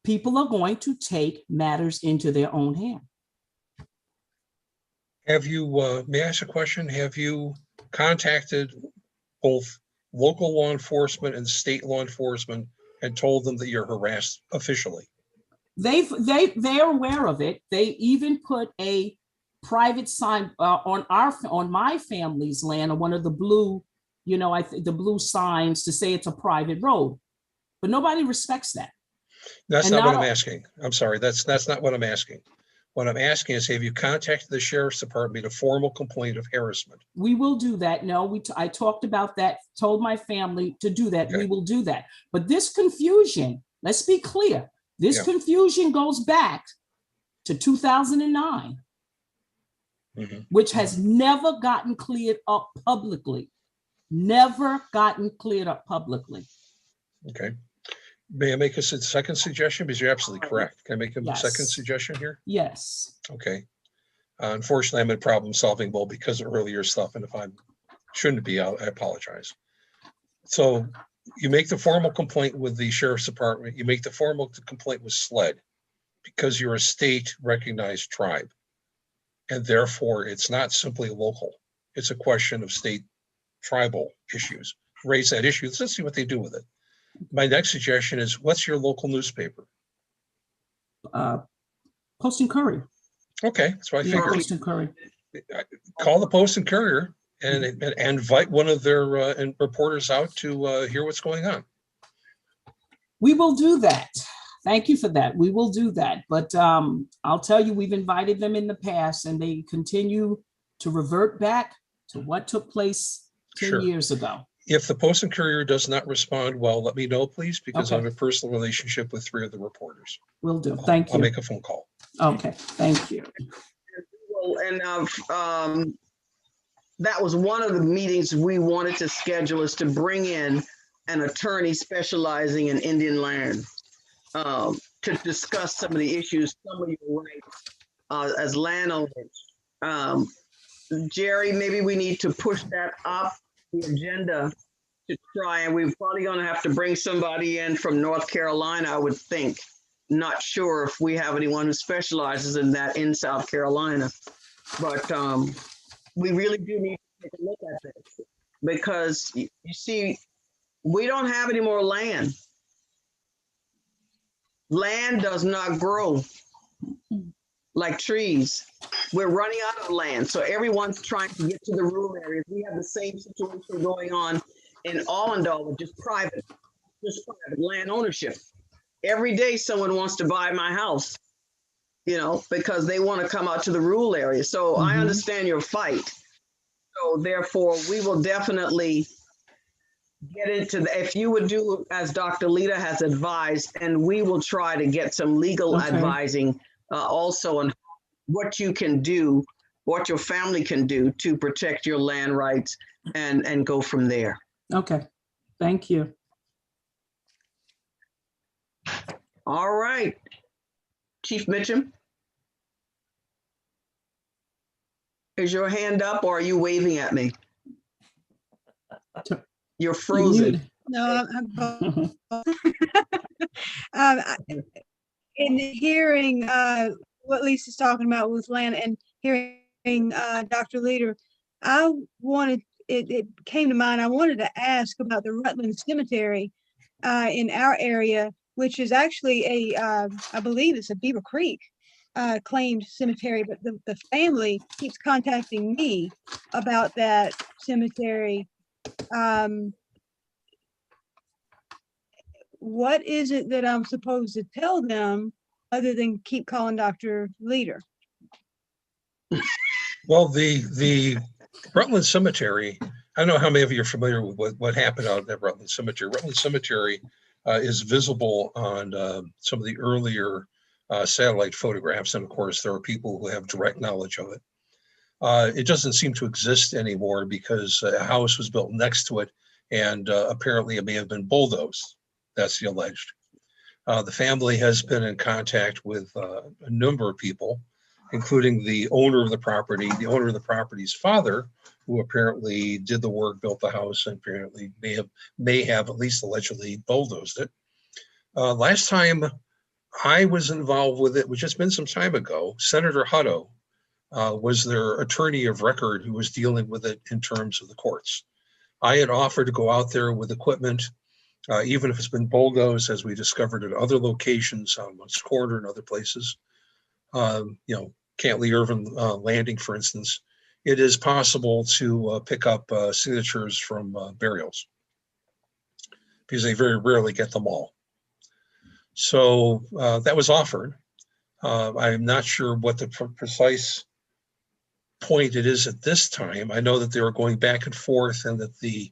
People are going to take matters into their own hand. Have you, may I ask a question? Have you contacted both local law enforcement and state law enforcement and told them that you're harassed officially? They're aware of it. They even put a private sign on my family's land, on one of the blue, you know, the blue signs to say it's a private road, but nobody respects that. That's And not what not I'm all- asking. I'm sorry, that's not what I'm asking. What I'm asking is, have you contacted the sheriff's department, a formal complaint of harassment? We will do that. No, I talked about that, told my family to do that. We Okay. will do that. But this confusion, let's be clear, this Yeah. confusion goes back to 2009, Mhm. which has never gotten cleared up publicly. Never gotten cleared up publicly. Okay. May I make a second suggestion? Because you're absolutely correct. Can I make a second Yes. suggestion here? Yes. Okay. Unfortunately, I'm in problem solving mode because of earlier stuff. And if I shouldn't be, I apologize. So you make the formal complaint with the sheriff's department. You make the formal complaint with SLED because you're a state recognized tribe. And therefore it's not simply local. It's a question of state tribal issues. Raise that issue. Let's see what they do with it. My next suggestion is, what's your local newspaper? Post and Courier. Okay, that's what I Yeah, figured. Post and Courier. Call the Post and Courier and invite one of their reporters out to hear what's going on. We will do that. Thank you for that. We will do that. But I'll tell you, we've invited them in the past and they continue to revert back to what took place 10 Sure. years ago. If the Post and Courier does not respond, well, let me know, please, because I Okay. have a personal relationship with 3 of the reporters. Will do. Thank I'll you. make a phone call. Okay, thank you. Well, and that was one of the meetings we wanted to schedule, is to bring in an attorney specializing in Indian land to discuss some of the issues, some of your rights as landowners. Jerry, maybe we need to push that up the agenda to try, and we're probably going to have to bring somebody in from North Carolina, I would think. Not sure if we have anyone who specializes in that in South Carolina, but we really do need to take a look at this, because you see, we don't have any more land. Land does not grow like trees. We're running out of land, so everyone's trying to get to the rural areas. We have the same situation going on in Allendale with just private land ownership. Every day someone wants to buy my house. you know, because they want to come out to the rural area. So I Mhm. understand your fight. So therefore, we will definitely get into the, if you would do as Dr. Lita has advised, and we will try to get some legal Okay. advising also on what you can do, what your family can do to protect your land rights and go from there. Okay, thank you. All right. Chief Mitchum? Is your hand up or are you waving at me? You're frozen. No, in hearing what Lisa's talking about with land and hearing Dr. Leader, it came to mind, I wanted to ask about the Rutland Cemetery in our area, which is actually I believe it's a Beaver Creek claimed cemetery, but the family keeps contacting me about that cemetery. What is it that I'm supposed to tell them other than keep calling Dr. Leader? Well, the Rutland Cemetery, I don't know how many of you are familiar with what happened out at Rutland Cemetery. Rutland Cemetery is visible on some of the earlier satellite photographs. And of course, there are people who have direct knowledge of it. It doesn't seem to exist anymore because a house was built next to it, and apparently it may have been bulldozed. That's the alleged. The family has been in contact with a number of people, including the owner of the property's father, who apparently did the work, built the house, and apparently may have at least allegedly bulldozed it. Last time I was involved with it, which has been some time ago, Senator Hutto was their attorney of record who was dealing with it in terms of the courts. I had offered to go out there with equipment, even if it's been bulldozed, as we discovered at other locations on Moncks Corner and other places. Cantley Irvin Landing, for instance, it is possible to pick up signatures from burials because they very rarely get them all. So that was offered. I'm not sure what the precise point it is at this time. I know that they were going back and forth and that the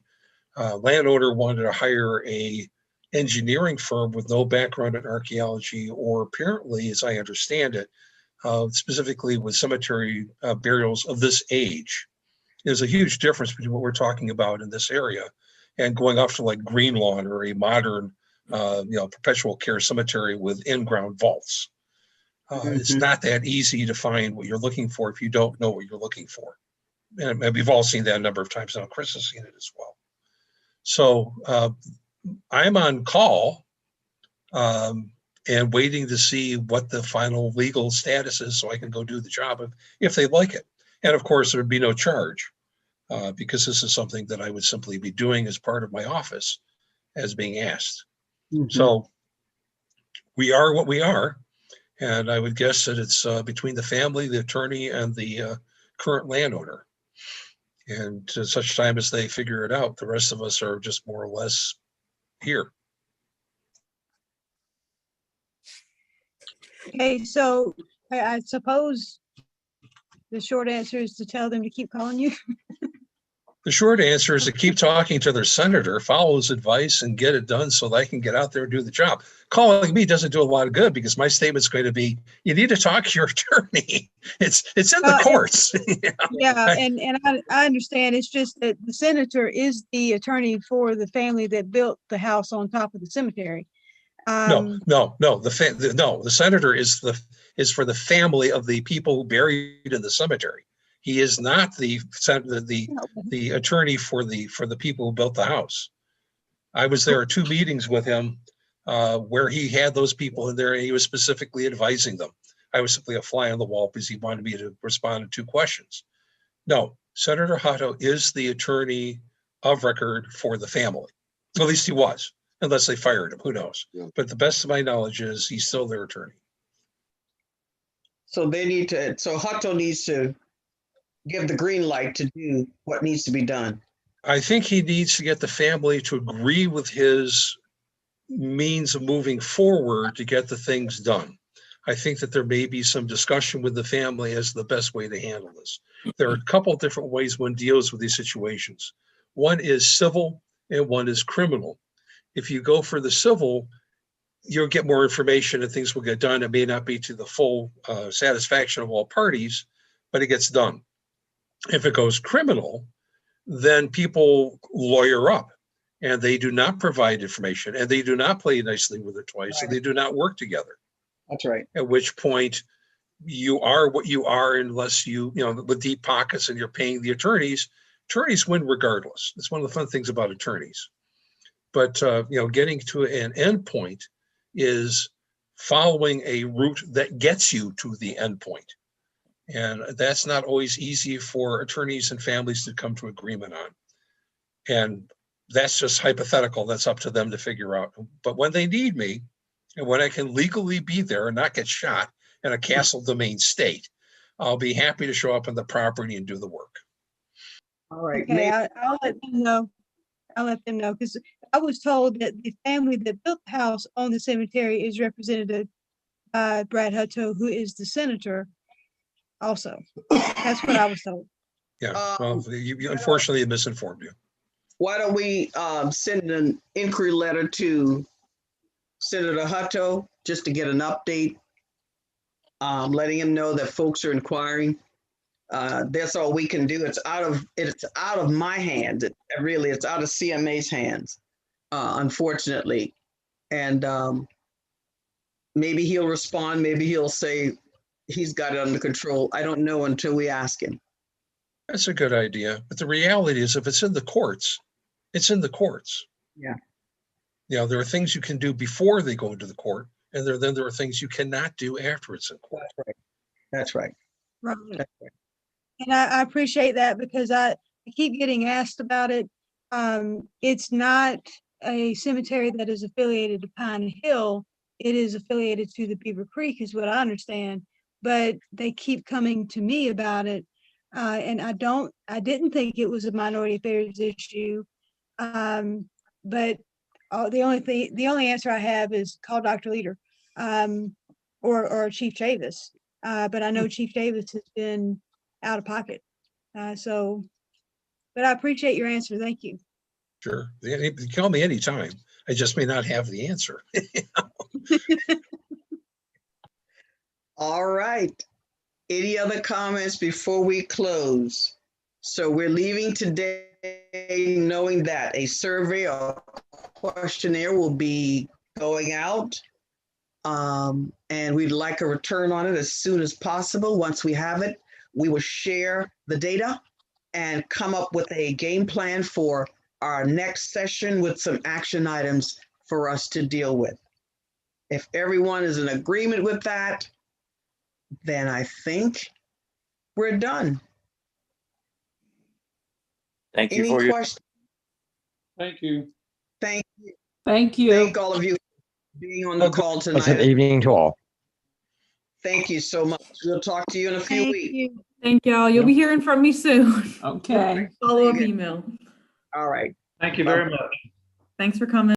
landowner wanted to hire a engineering firm with no background in archaeology, or apparently, as I understand it, specifically with cemetery burials of this age. There's a huge difference between what we're talking about in this area and going off to like Greenlawn or a modern, perpetual care cemetery with in-ground vaults. It's not that easy to find what you're looking for if you don't know what you're looking for. And we've all seen that a number of times now. Chris has seen it as well. So I'm on call and waiting to see what the final legal status is so I can go do the job if they like it. And of course, there would be no charge because this is something that I would simply be doing as part of my office as being asked. So we are what we are. And I would guess that it's between the family, the attorney, and the current landowner. And to such time as they figure it out, the rest of us are just more or less here. Okay, so I suppose the short answer is to tell them to keep calling you. The short answer is to keep talking to their senator, follow his advice, and get it done so they can get out there and do the job. Calling me doesn't do a lot of good because my statement's going to be, you need to talk to your attorney. It's in the courts. Yeah, and I understand. It's just that the senator is the attorney for the family that built the house on top of the cemetery. No. The senator is for the family of the people buried in the cemetery. He is not the attorney for the people who built the house. I was there at 2 meetings with him where he had those people in there and he was specifically advising them. I was simply a fly on the wall because he wanted me to respond to 2 questions. No, Senator Hutto is the attorney of record for the family. At least he was, unless they fired him, who knows? Yeah. But the best of my knowledge is he's still their attorney. So Hutto needs to give the green light to do what needs to be done. I think he needs to get the family to agree with his means of moving forward to get the things done. I think that there may be some discussion with the family as the best way to handle this. There are a couple of different ways one deals with these situations. One is civil and one is criminal. If you go for the civil, you'll get more information and things will get done. It may not be to the full satisfaction of all parties, but it gets done. If it goes criminal, then people lawyer up and they do not provide information and they do not play nicely with their toys, and they do not work together. That's right. At which point you are what you are unless you know, with deep pockets and you're paying the attorneys. Attorneys win regardless. It's one of the fun things about attorneys. But, you know, getting to an end point is following a route that gets you to the end point. And that's not always easy for attorneys and families to come to agreement on. And that's just hypothetical. That's up to them to figure out. But when they need me, and when I can legally be there and not get shot in a castle domain state, I'll be happy to show up on the property and do the work. All right. Okay, I'll let them know. I'll let them know, because I was told that the family that built the house on the cemetery is Representative Brad Hutto, who is the senator also. That's what I was told. Yeah, well, you unfortunately misinformed you. Why don't we send an inquiry letter to Senator Hutto just to get an update, letting him know that folks are inquiring. That's all we can do. It's out of my hands. It's out of CMA's hands, unfortunately. And maybe he'll respond. Maybe he'll say he's got it under control. I don't know until we ask him. That's a good idea. But the reality is, if it's in the courts, it's in the courts. Yeah. Yeah. You know, there are things you can do before they go into the court, and then there are things you cannot do after it's in court. That's right. That's right. Right. That's right. And I appreciate that, because I keep getting asked about it. It's not a cemetery that is affiliated to Pine Hill. It is affiliated to the Beaver Creek, is what I understand. But they keep coming to me about it. And I didn't think it was a minority affairs issue. But the only answer I have is call Dr. Leader, or Chief Chavis. But I know Chief Davis has been out of pocket. But I appreciate your answer. Thank you. Sure. You can call me anytime. I just may not have the answer. All right. Any other comments before we close? So we're leaving today knowing that a survey or questionnaire will be going out. And we'd like a return on it as soon as possible. Once we have it, we will share the data and come up with a game plan for our next session with some action items for us to deal with. If everyone is in agreement with that, then I think we're done. Thank you Any for your, questions? Thank you. Thank you. Thank you. Thank all of you for being on the call Pleasant tonight. evening to all. Thank you so much. We'll talk to you in a few Thank weeks. you. Thank y'all. You'll be hearing from me soon. Okay. Follow-up email. All right. Thank you very much. Thanks for coming.